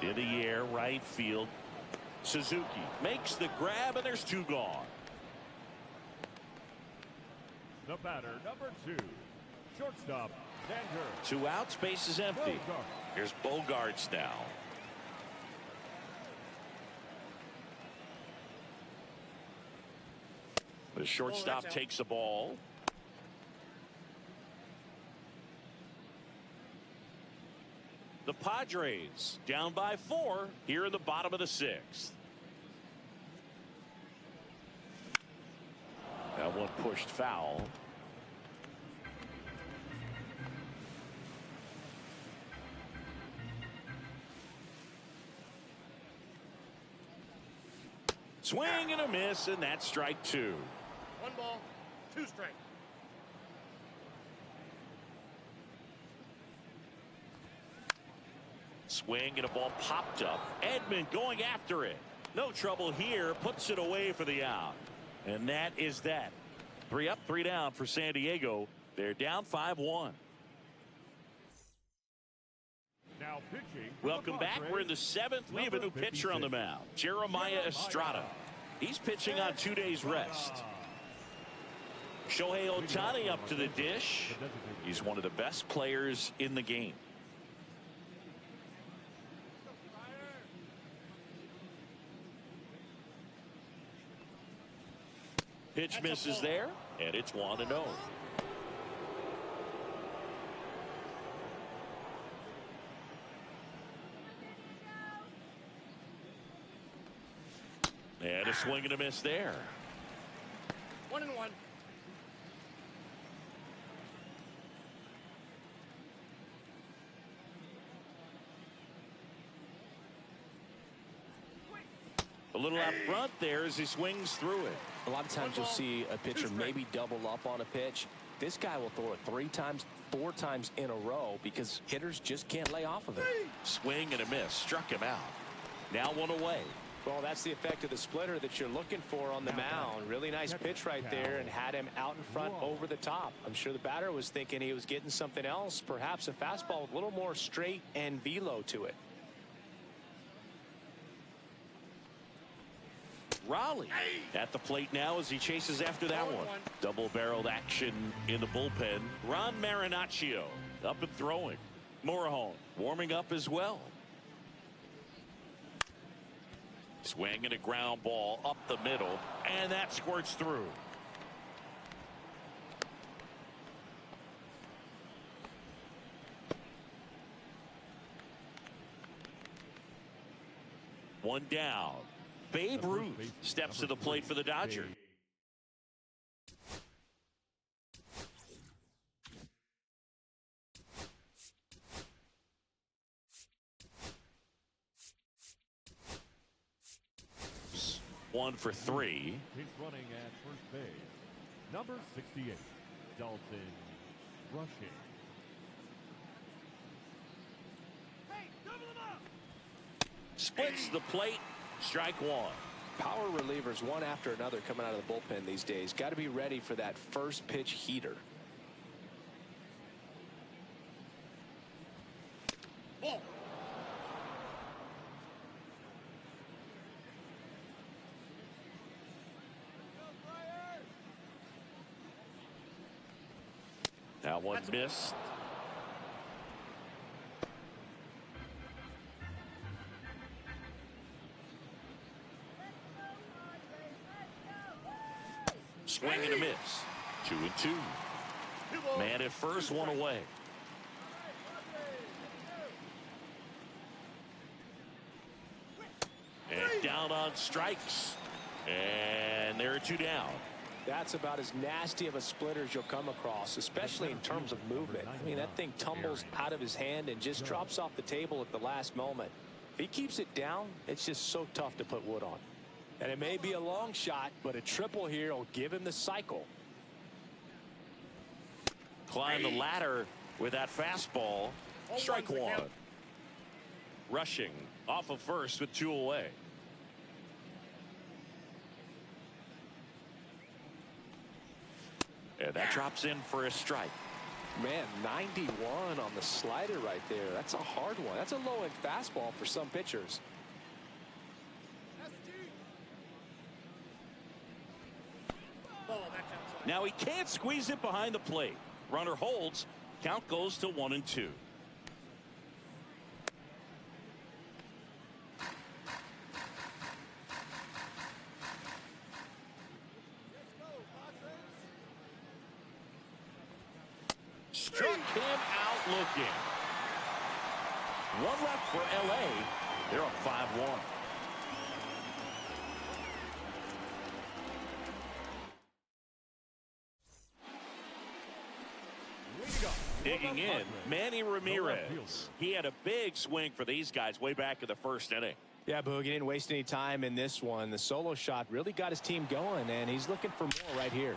S1: In the air, right field. Suzuki makes the grab, and there's two gone.
S4: The batter, number 2, shortstop, Danger.
S1: 2 outs, base is empty. Here's Bogarts now. The shortstop takes the ball. The Padres down by 4 here in the bottom of the 6th. That one pushed foul. Swing and a miss, and that's strike 2.
S3: 1 ball, 2 strikes.
S1: Swing and a ball popped up. Edman going after it. No trouble here. Puts it away for the out. And that is that. 3 up, 3 down for San Diego. They're down 5-1.
S4: Now pitching.
S1: Welcome back. We're in the 7th. We have a new pitcher on the mound, Jeremiah Estrada. He's pitching on 2 days rest. Shohei Ohtani up to the dish. He's one of the best players in the game. Pitch misses there, and it's 1-0. a swing and a miss there.
S3: 1-1.
S1: A little out front there as he swings through it.
S2: A lot of times you'll see a pitcher maybe double up on a pitch. This guy will throw it 3 times, 4 times in a row because hitters just can't lay off of it.
S1: Swing and a miss. Struck him out. Now 1 away.
S2: Well, that's the effect of the splitter that you're looking for on the mound. Really nice pitch right there and had him out in front over the top. I'm sure the batter was thinking he was getting something else, perhaps a fastball with a little more straight and velo to it.
S1: Raleigh at the plate now as he chases after that one. Double-barreled action in the bullpen. Ron Marinaccio up and throwing. Morejon warming up as well. Swing and a ground ball up the middle, and that squirts through. One down. Babe Ruth steps to the plate for the Dodgers. One for 3.
S4: He's running at first base. Number 68, Dalton Rushing.
S1: Splits the plate. Strike 1.
S2: Power relievers one after another coming out of the bullpen these days. Got to be ready for that first pitch heater.
S3: Ball.
S1: That one missed. Swing and a miss. 2-2. Man at first, 1 away. And down on strikes. And there are 2 down.
S2: That's about as nasty of a splitter as you'll come across, especially in terms of movement. I mean, that thing tumbles out of his hand and just drops off the table at the last moment. If he keeps it down, it's just so tough to put wood on. And it may be a long shot, but a triple here will give him the cycle.
S1: Climb the ladder with that fastball. Strike 1. Rushing off of first with 2 away. And that drops in for a strike.
S2: Man, 91 on the slider right there. That's a hard one. That's a low-end fastball for some pitchers.
S1: Now he can't squeeze it behind the plate. Runner holds. Count goes to 1-2. Struck him out looking. 1 left for LA. They're up 5-1. Digging in, Manny Ramirez. He had a big swing for these guys way back in the first inning.
S2: Yeah, Boog, he didn't waste any time in this one. The solo shot really got his team going, and he's looking for more right here.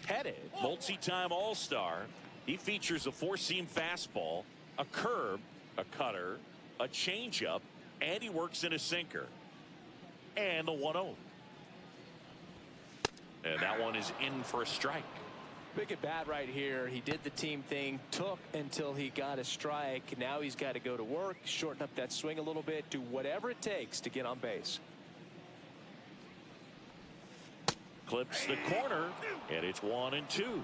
S1: Headed, multi-time All-Star. He features a 4-seam fastball, a curve, a cutter, a changeup, and he works in a sinker. And the 1-0. And that one is in for a strike.
S2: Big at bat right here. He did the team thing, took until he got a strike. Now he's got to go to work, shorten up that swing a little bit, do whatever it takes to get on base.
S1: Clips the corner, and it's 1-2.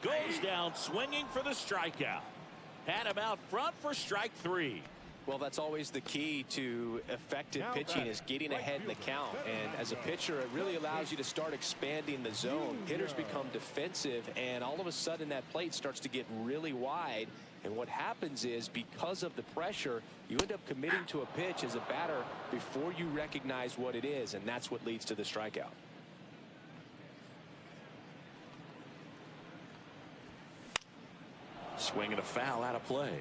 S1: Goes down swinging for the strikeout. Had him out front for strike 3.
S2: Well, that's always the key to effective pitching, is getting ahead in the count. And as a pitcher, it really allows you to start expanding the zone. Hitters become defensive, and all of a sudden that plate starts to get really wide. And what happens is, because of the pressure, you end up committing to a pitch as a batter before you recognize what it is, and that's what leads to the strikeout.
S1: Swing and a foul out of play.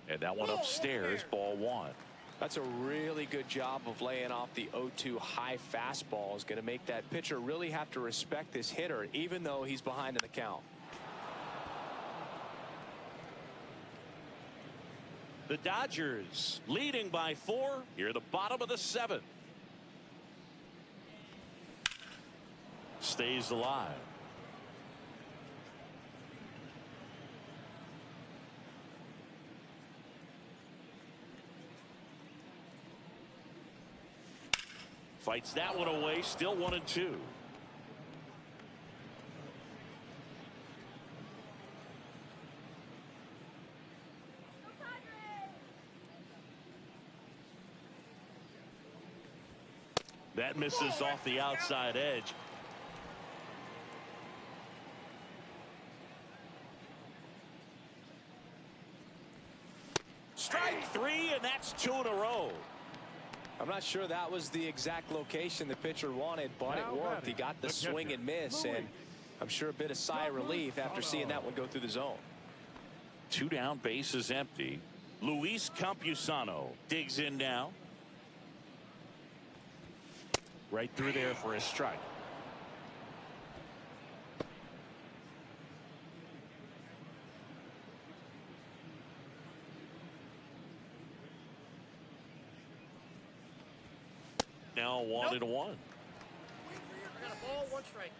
S1: And that one upstairs, ball 1.
S2: That's a really good job of laying off the 0-2 high fastball. Is going to make that pitcher really have to respect this hitter, even though he's behind in the count.
S1: The Dodgers leading by 4 here at the bottom of the 7th. Stays alive. Fights that one away, still 1-2. That misses off the outside edge. Strike 3, and that's 2 in a row.
S2: I'm not sure that was the exact location the pitcher wanted, but it worked. He got the swing and miss, and I'm sure a bit of sigh of relief after seeing that one go through the zone.
S1: 2 down, bases empty. Luis Campusano digs in now. Right through there for a strike. Now 1-1.
S3: I got a ball, 1 strike.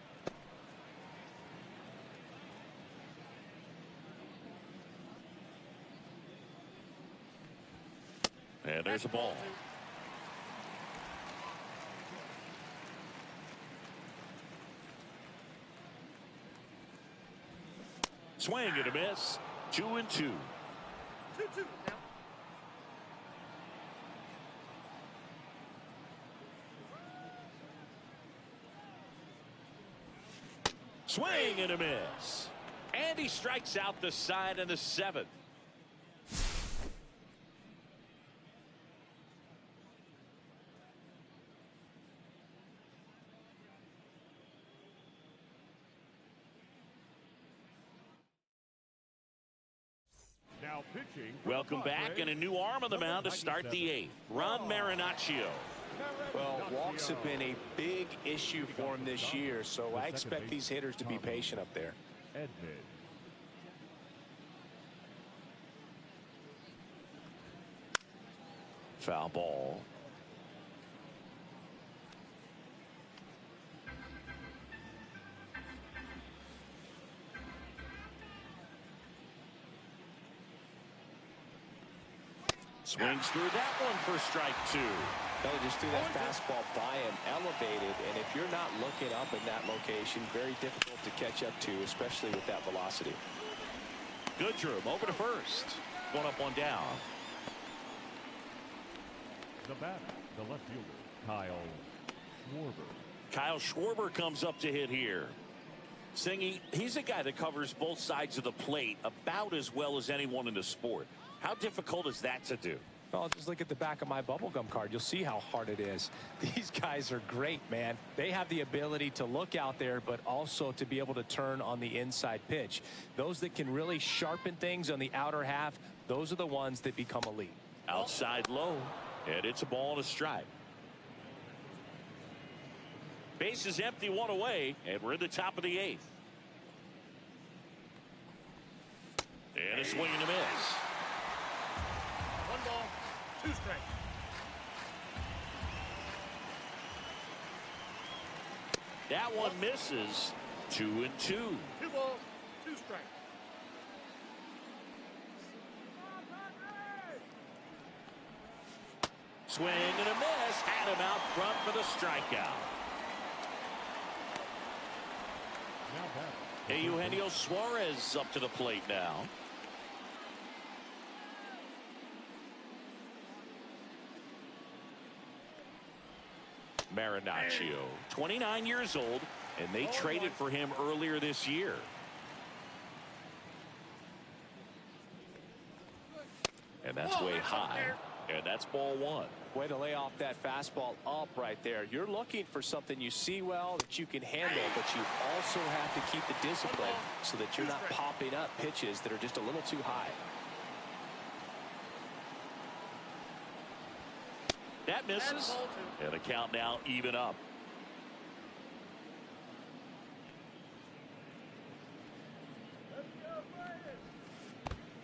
S1: And there's a ball. Swing and a miss. 2-2.
S3: 2-2 now.
S1: Swing and a miss. And he strikes out the side in the 7th.
S4: Now pitching.
S1: Welcome back, and a new arm on the mound to start the 8th. Ron Marinaccio.
S2: Well, walks have been a big issue for him this year, so I expect these hitters to be patient up there.
S4: Edmund.
S1: Foul ball. Swings through that one for strike 2.
S2: They just threw that fastball by him, elevated, and if you're not looking up in that location, very difficult to catch up to, especially with that velocity.
S1: Goodrum over to first. 1 up, 1 down.
S4: The batter, the left fielder, Kyle Schwarber.
S1: Kyle Schwarber comes up to hit here. Singy, he's a guy that covers both sides of the plate about as well as anyone in the sport. How difficult is that to do?
S2: Well, just look at the back of my bubblegum card. You'll see how hard it is. These guys are great, man. They have the ability to look out there, but also to be able to turn on the inside pitch. Those that can really sharpen things on the outer half, those are the ones that become elite.
S1: Outside low, and it's a ball and a strike. Base is empty, 1 away, and we're in the top of the 8th. And a swing and a miss.
S3: 1 ball, 2 strikes.
S1: That one misses. 2-2.
S3: 2 balls, 2 strikes.
S1: Swing and a miss. Had him out front for the strikeout. Eugenio Suarez up to the plate now. Marinaccio, 29 years old, and they traded for him earlier this year. And that's way high. And that's ball one.
S2: Way to lay off that fastball up right there. You're looking for something you see well that you can handle, but you also have to keep the discipline so that you're not popping up pitches that are just a little too high.
S1: That misses. And the count now even up.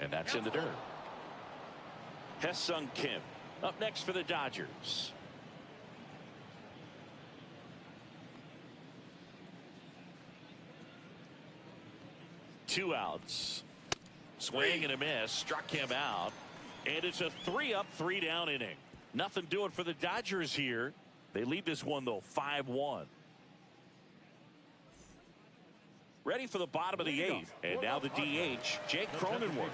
S1: And that's in the dirt. Hesung Kim up next for the Dodgers. Two outs. Swing and a miss. Struck him out. And it's a 3-up, 3-down inning. Nothing doing for the Dodgers here. They lead this one, though, 5-1. Ready for the bottom of the 8th. And now the DH, Jake Cronenworth.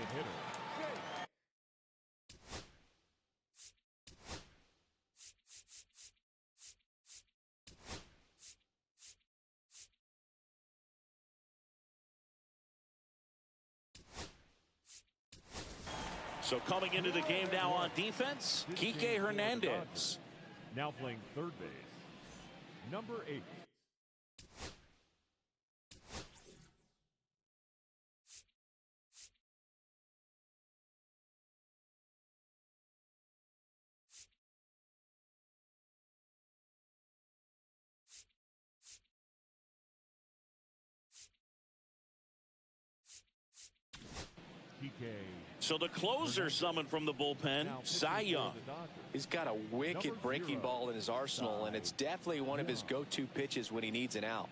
S1: So coming into the game now on defense, Kike Hernandez.
S4: Now playing third base, number 8.
S1: So the closer summoned from the bullpen, Cy Young.
S2: He's got a wicked breaking ball in his arsenal, and it's definitely one of his go-to pitches when he needs an out.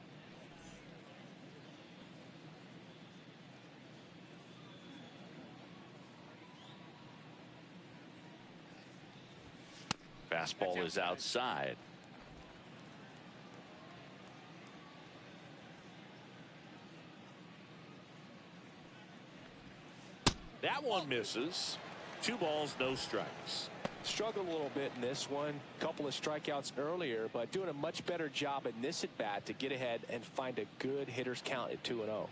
S1: Fastball is outside. That one misses. 2 balls, no strikes.
S2: Struggled a little bit in this one. Couple of strikeouts earlier, but doing a much better job in this at-bat to get ahead and find a good hitter's count at 2-0.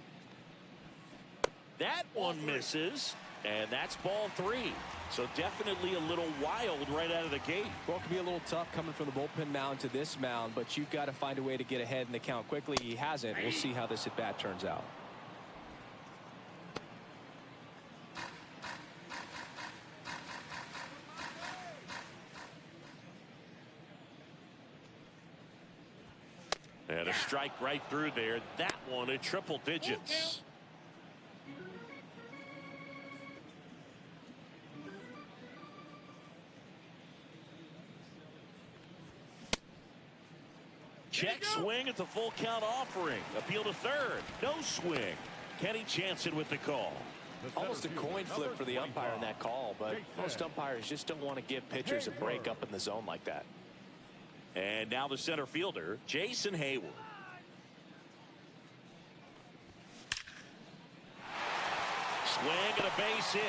S1: That one misses, and that's ball 3. So definitely a little wild right out of the gate.
S2: Well, it can be a little tough coming from the bullpen mound to this mound, but you've got to find a way to get ahead in the count quickly. He hasn't. We'll see how this at-bat turns out.
S1: And a strike right through there. That one at triple digits. Check swing at the full count offering. Appeal to third. No swing. Kenny Jansen with the call.
S2: Almost a coin flip for the umpire in that call, but most umpires just don't want to give pitchers a break up in the zone like that.
S1: And now the center fielder, Jason Hayward. Swing and a base hit.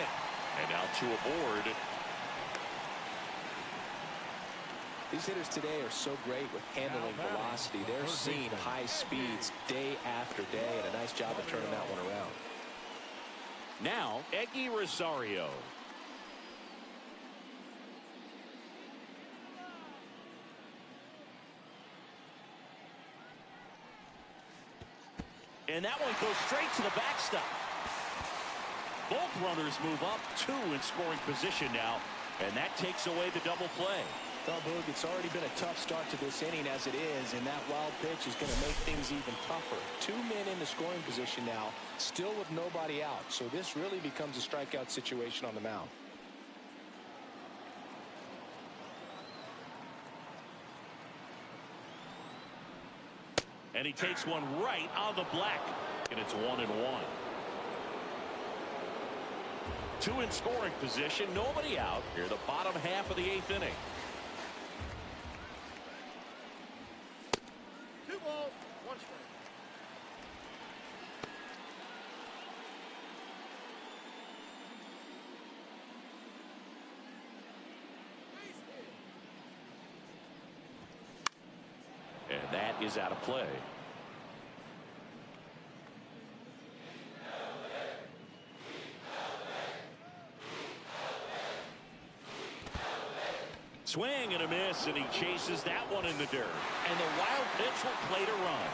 S1: And now 2 aboard.
S2: These hitters today are so great with handling velocity. They're seeing high speeds day after day, and a nice job of turning that one around.
S1: Now, Eggy Rosario. And that one goes straight to the backstop. Both runners move up, 2 in scoring position now, and that takes away the double play.
S2: Well, Boog, it's already been a tough start to this inning as it is, and that wild pitch is going to make things even tougher. 2 men in the scoring position now, still with nobody out, so this really becomes a strikeout situation on the mound.
S1: And he takes one right on the black, and it's 1-1. 2 in scoring position, nobody out. Here the bottom half of the 8th inning.
S3: One strike.
S1: And that is out of play. Swing and a miss, and he chases that one in the dirt. And the wild pitch will play to run.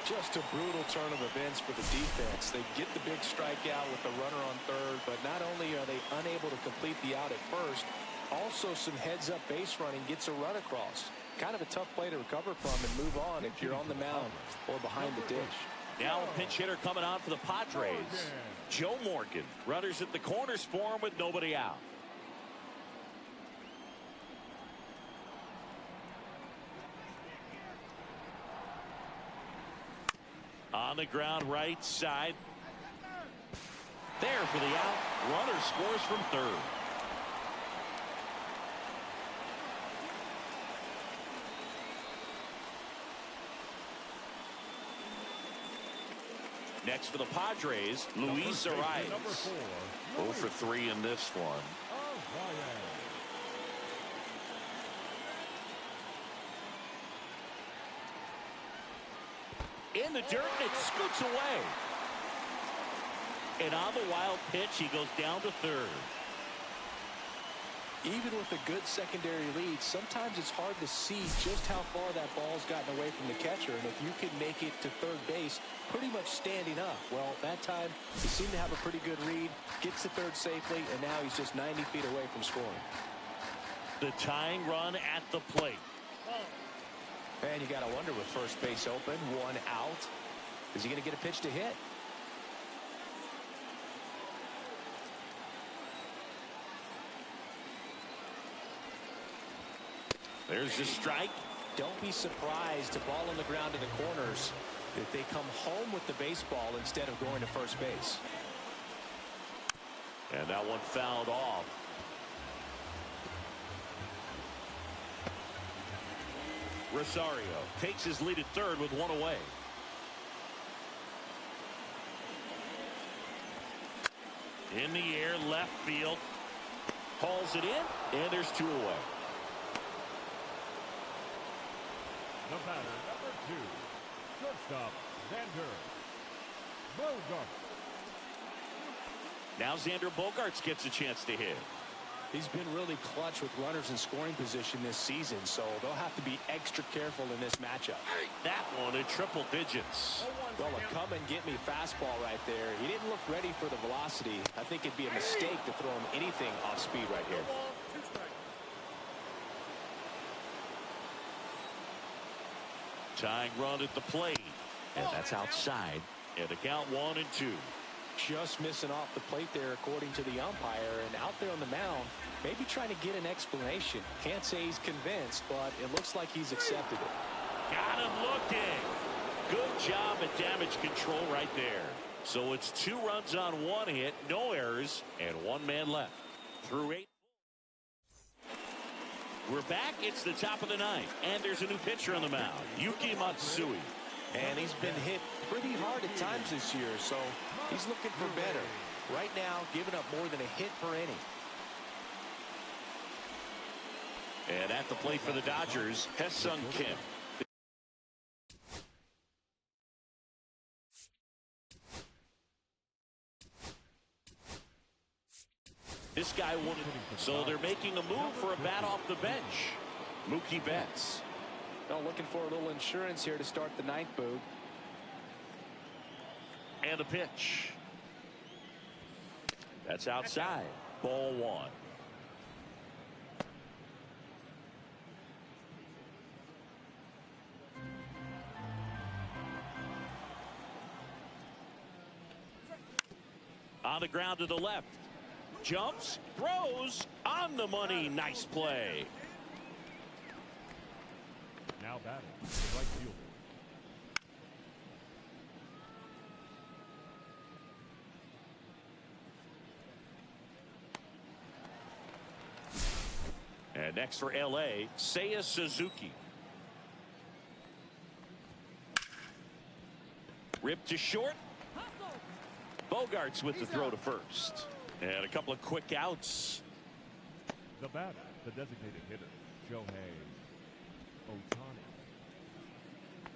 S2: Just a brutal turn of events for the defense. They get the big strikeout with the runner on third, but not only are they unable to complete the out at first, also some heads-up base running gets a run across. Kind of a tough play to recover from and move on if you're on the mound or behind the dish.
S1: Now a pinch hitter coming on for the Padres. Joe Morgan. Runners at the corners for him with nobody out. On the ground right side. There for the out. Runner scores from third. Next for the Padres, Luis Arias. 0 for 3 in this one. In the dirt, and it scoots away. And on the wild pitch, he goes down to third.
S2: Even with a good secondary lead, sometimes it's hard to see just how far that ball's gotten away from the catcher. And if you can make it to third base pretty much standing up, well, that time he seemed to have a pretty good read, gets to third safely, and now he's just 90 feet away from scoring.
S1: The tying run at the plate.
S2: And you got to wonder with first base open, one out, is he going to get a pitch to hit?
S1: There's the strike.
S2: Don't be surprised, a ball on the ground in the corners, if they come home with the baseball instead of going to first base.
S1: And that one fouled off. Rosario takes his lead at third with one away. In the air, left field. Hauls it in, and there's 2 away.
S4: The batter, number 2, shortstop, Xander Bogaerts.
S1: Now Xander Bogaerts gets a chance to hit.
S2: He's been really clutch with runners in scoring position this season, so they'll have to be extra careful in this matchup.
S1: That one in triple digits.
S2: Well, a come-and-get-me fastball right there. He didn't look ready for the velocity. I think it'd be a mistake to throw him anything off speed right here.
S1: Tying run at the plate. And that's outside. And the count 1-2.
S2: Just missing off the plate there, according to the umpire, and out there on the mound, maybe trying to get an explanation. Can't say he's convinced, but it looks like he's accepted it.
S1: Got him looking. Good job at damage control right there. So it's 2 runs on 1 hit, no errors, and 1 man left. Through 8. We're back. It's the top of the 9th, and there's a new pitcher on the mound, Yuki Matsui.
S2: And he's been hit pretty hard at times this year, so he's looking for better. Right now, giving up more than a hit per inning.
S1: And at the plate for the Dodgers, Hesung Kim. This guy wanted, so they're making a move for a bat off the bench. Mookie Betts.
S2: Well, looking for a little insurance here to start the 9th, Boog.
S1: And a pitch. That's outside. Ball 1. On the ground to the left. Jumps, throws, on the money. Nice play.
S4: Now batting, the right fielder.
S1: And next for LA, Seiya Suzuki. Ripped to short. Bogarts with the throw to first. And a couple of quick outs.
S4: The batter, the designated hitter, Shohei Ohtani.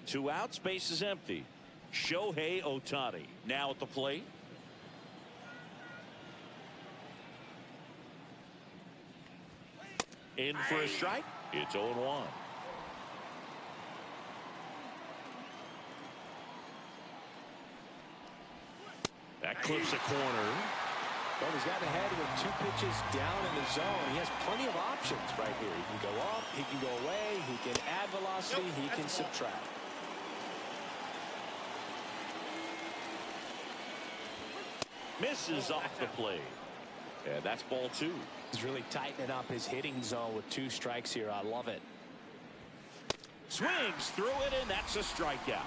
S1: 2 outs, base is empty. Shohei Ohtani now at the plate. In for a strike. It's 0-1. That clips a corner.
S2: Well, he's got ahead with 2 pitches down in the zone. He has plenty of options right here. He can go up, he can go away, he can add velocity, he can subtract.
S1: Misses off the plate. And that's ball 2.
S2: He's really tightening up his hitting zone with 2 strikes here. I love it.
S1: Swings through it, and that's a strikeout.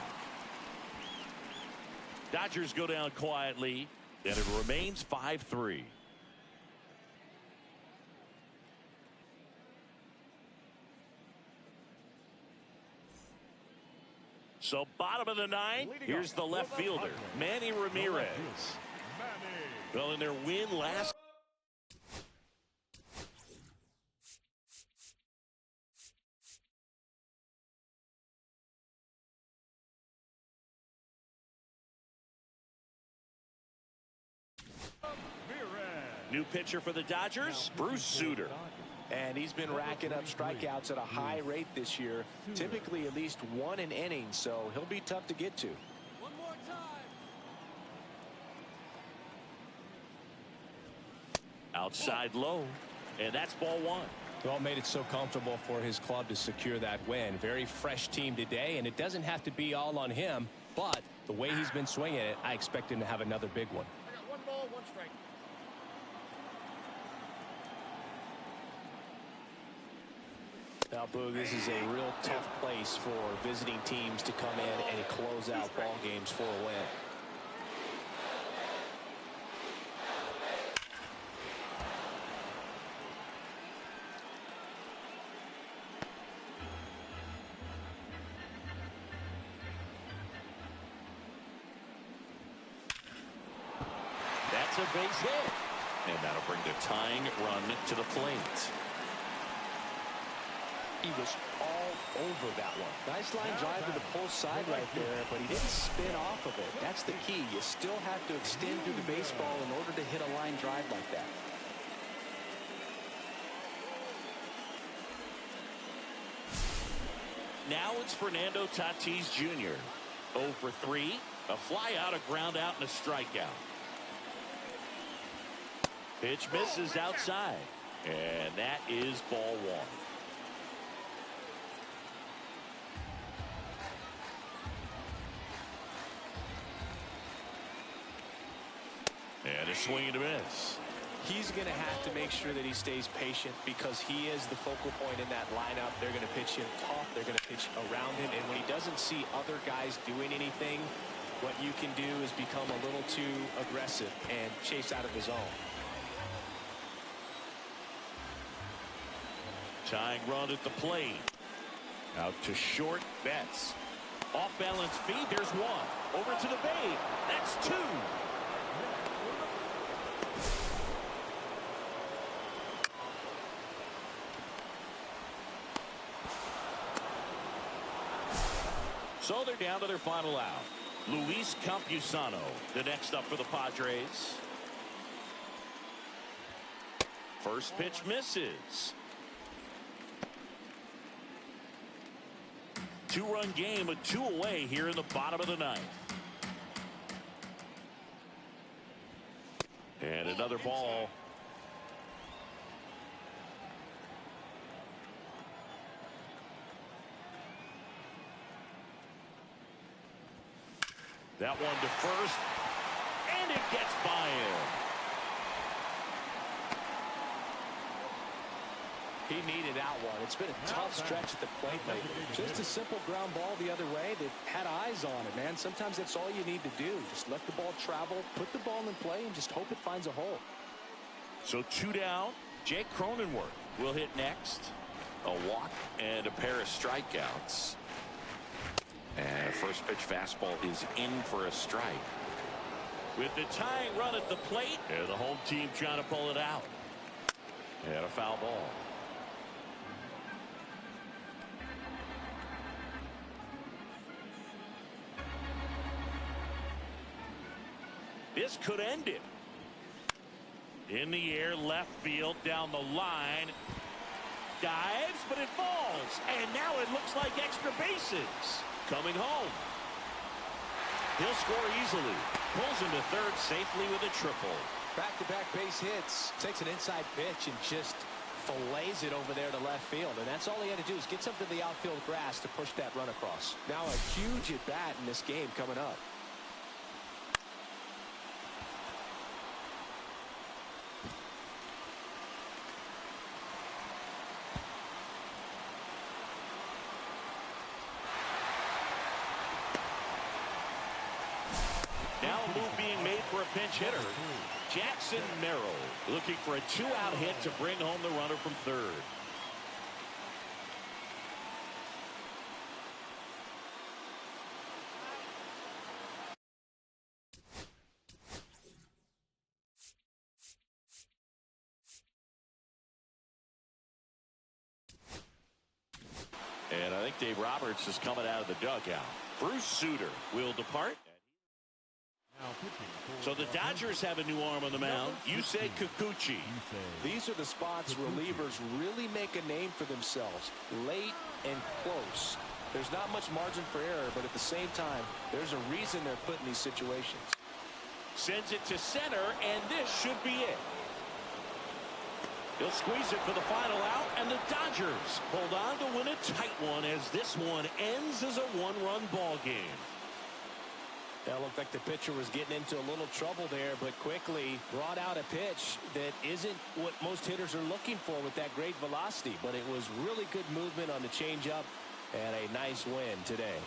S1: Dodgers go down quietly, and it remains 5-3. So bottom of the 9th, here's the left fielder, Manny Ramirez. Well, in their win last. New pitcher for the Dodgers, Bruce Sutter.
S2: And he's been racking up strikeouts at a high rate this year, typically at least 1 an inning, so he'll be tough to get to.
S5: One more time.
S1: Outside low, and that's ball 1.
S2: Well, made it so comfortable for his club to secure that win. Very fresh team today, and it doesn't have to be all on him, but the way he's been swinging it, I expect him to have another big one.
S3: I got 1 ball, 1 strike.
S2: Now, Boog, this is a real tough place for visiting teams to come in and close out ball games for a win.
S1: That's a base hit, and that'll bring the tying run to the plate.
S2: He was all over that one. Nice line drive to the pull side right there, but he didn't spin off of it. That's the key. You still have to extend through the baseball in order to hit a line drive like that.
S1: Now it's Fernando Tatis Jr. 0 for 3, a fly out, a ground out, and a strikeout. Pitch misses outside, and that is ball 1. And a swing and a miss.
S2: He's going to have to make sure that he stays patient because he is the focal point in that lineup. They're going to pitch him tough. They're going to pitch around him. And when he doesn't see other guys doing anything, what you can do is become a little too aggressive and chase out of the zone.
S1: Tying run at the plate. Out to short, Betts. Off balance feed, there's 1. Over to the bay, that's 2. So they're down to their final out. Luis Campusano, the next up for the Padres. First pitch misses. 2-run game with 2 away here in the bottom of the 9th. And another ball. That one to first, and it gets by him.
S2: He needed that one. It's been a tough stretch at the plate lately. Just a simple ground ball the other way. They've had eyes on it, man. Sometimes that's all you need to do. Just let the ball travel, put the ball in play, and just hope it finds a hole.
S1: So 2 down. Jake Cronenworth will hit next. A walk and a pair of strikeouts. And a first pitch fastball is in for a strike. With the tying run at the plate, and the home team trying to pull it out. And a foul ball. This could end it. In the air, left field, down the line. Dives, but it falls. And now it looks like extra bases. Coming home. He'll score easily. Pulls him to third safely with a triple.
S2: Back-to-back base hits. Takes an inside pitch and just fillets it over there to left field. And that's all he had to do is get something to the outfield grass to push that run across. Now a huge at-bat in this game coming up.
S1: Now a move being made for a pinch hitter. Jackson Merrill looking for a two-out hit to bring home the runner from third. And I think Dave Roberts is coming out of the dugout. Bruce Sutter will depart. So the Dodgers have a new arm on the mound. Yusei Kikuchi.
S2: These are the spots relievers really make a name for themselves. Late and close. There's not much margin for error, but at the same time, there's a reason they're put in these situations.
S1: Sends it to center, and this should be it. He'll squeeze it for the final out, and the Dodgers hold on to win a tight one as this one ends as a one-run ball game.
S2: That looked like the pitcher was getting into a little trouble there, but quickly brought out a pitch that isn't what most hitters are looking for with that great velocity. But it was really good movement on the changeup and a nice win today.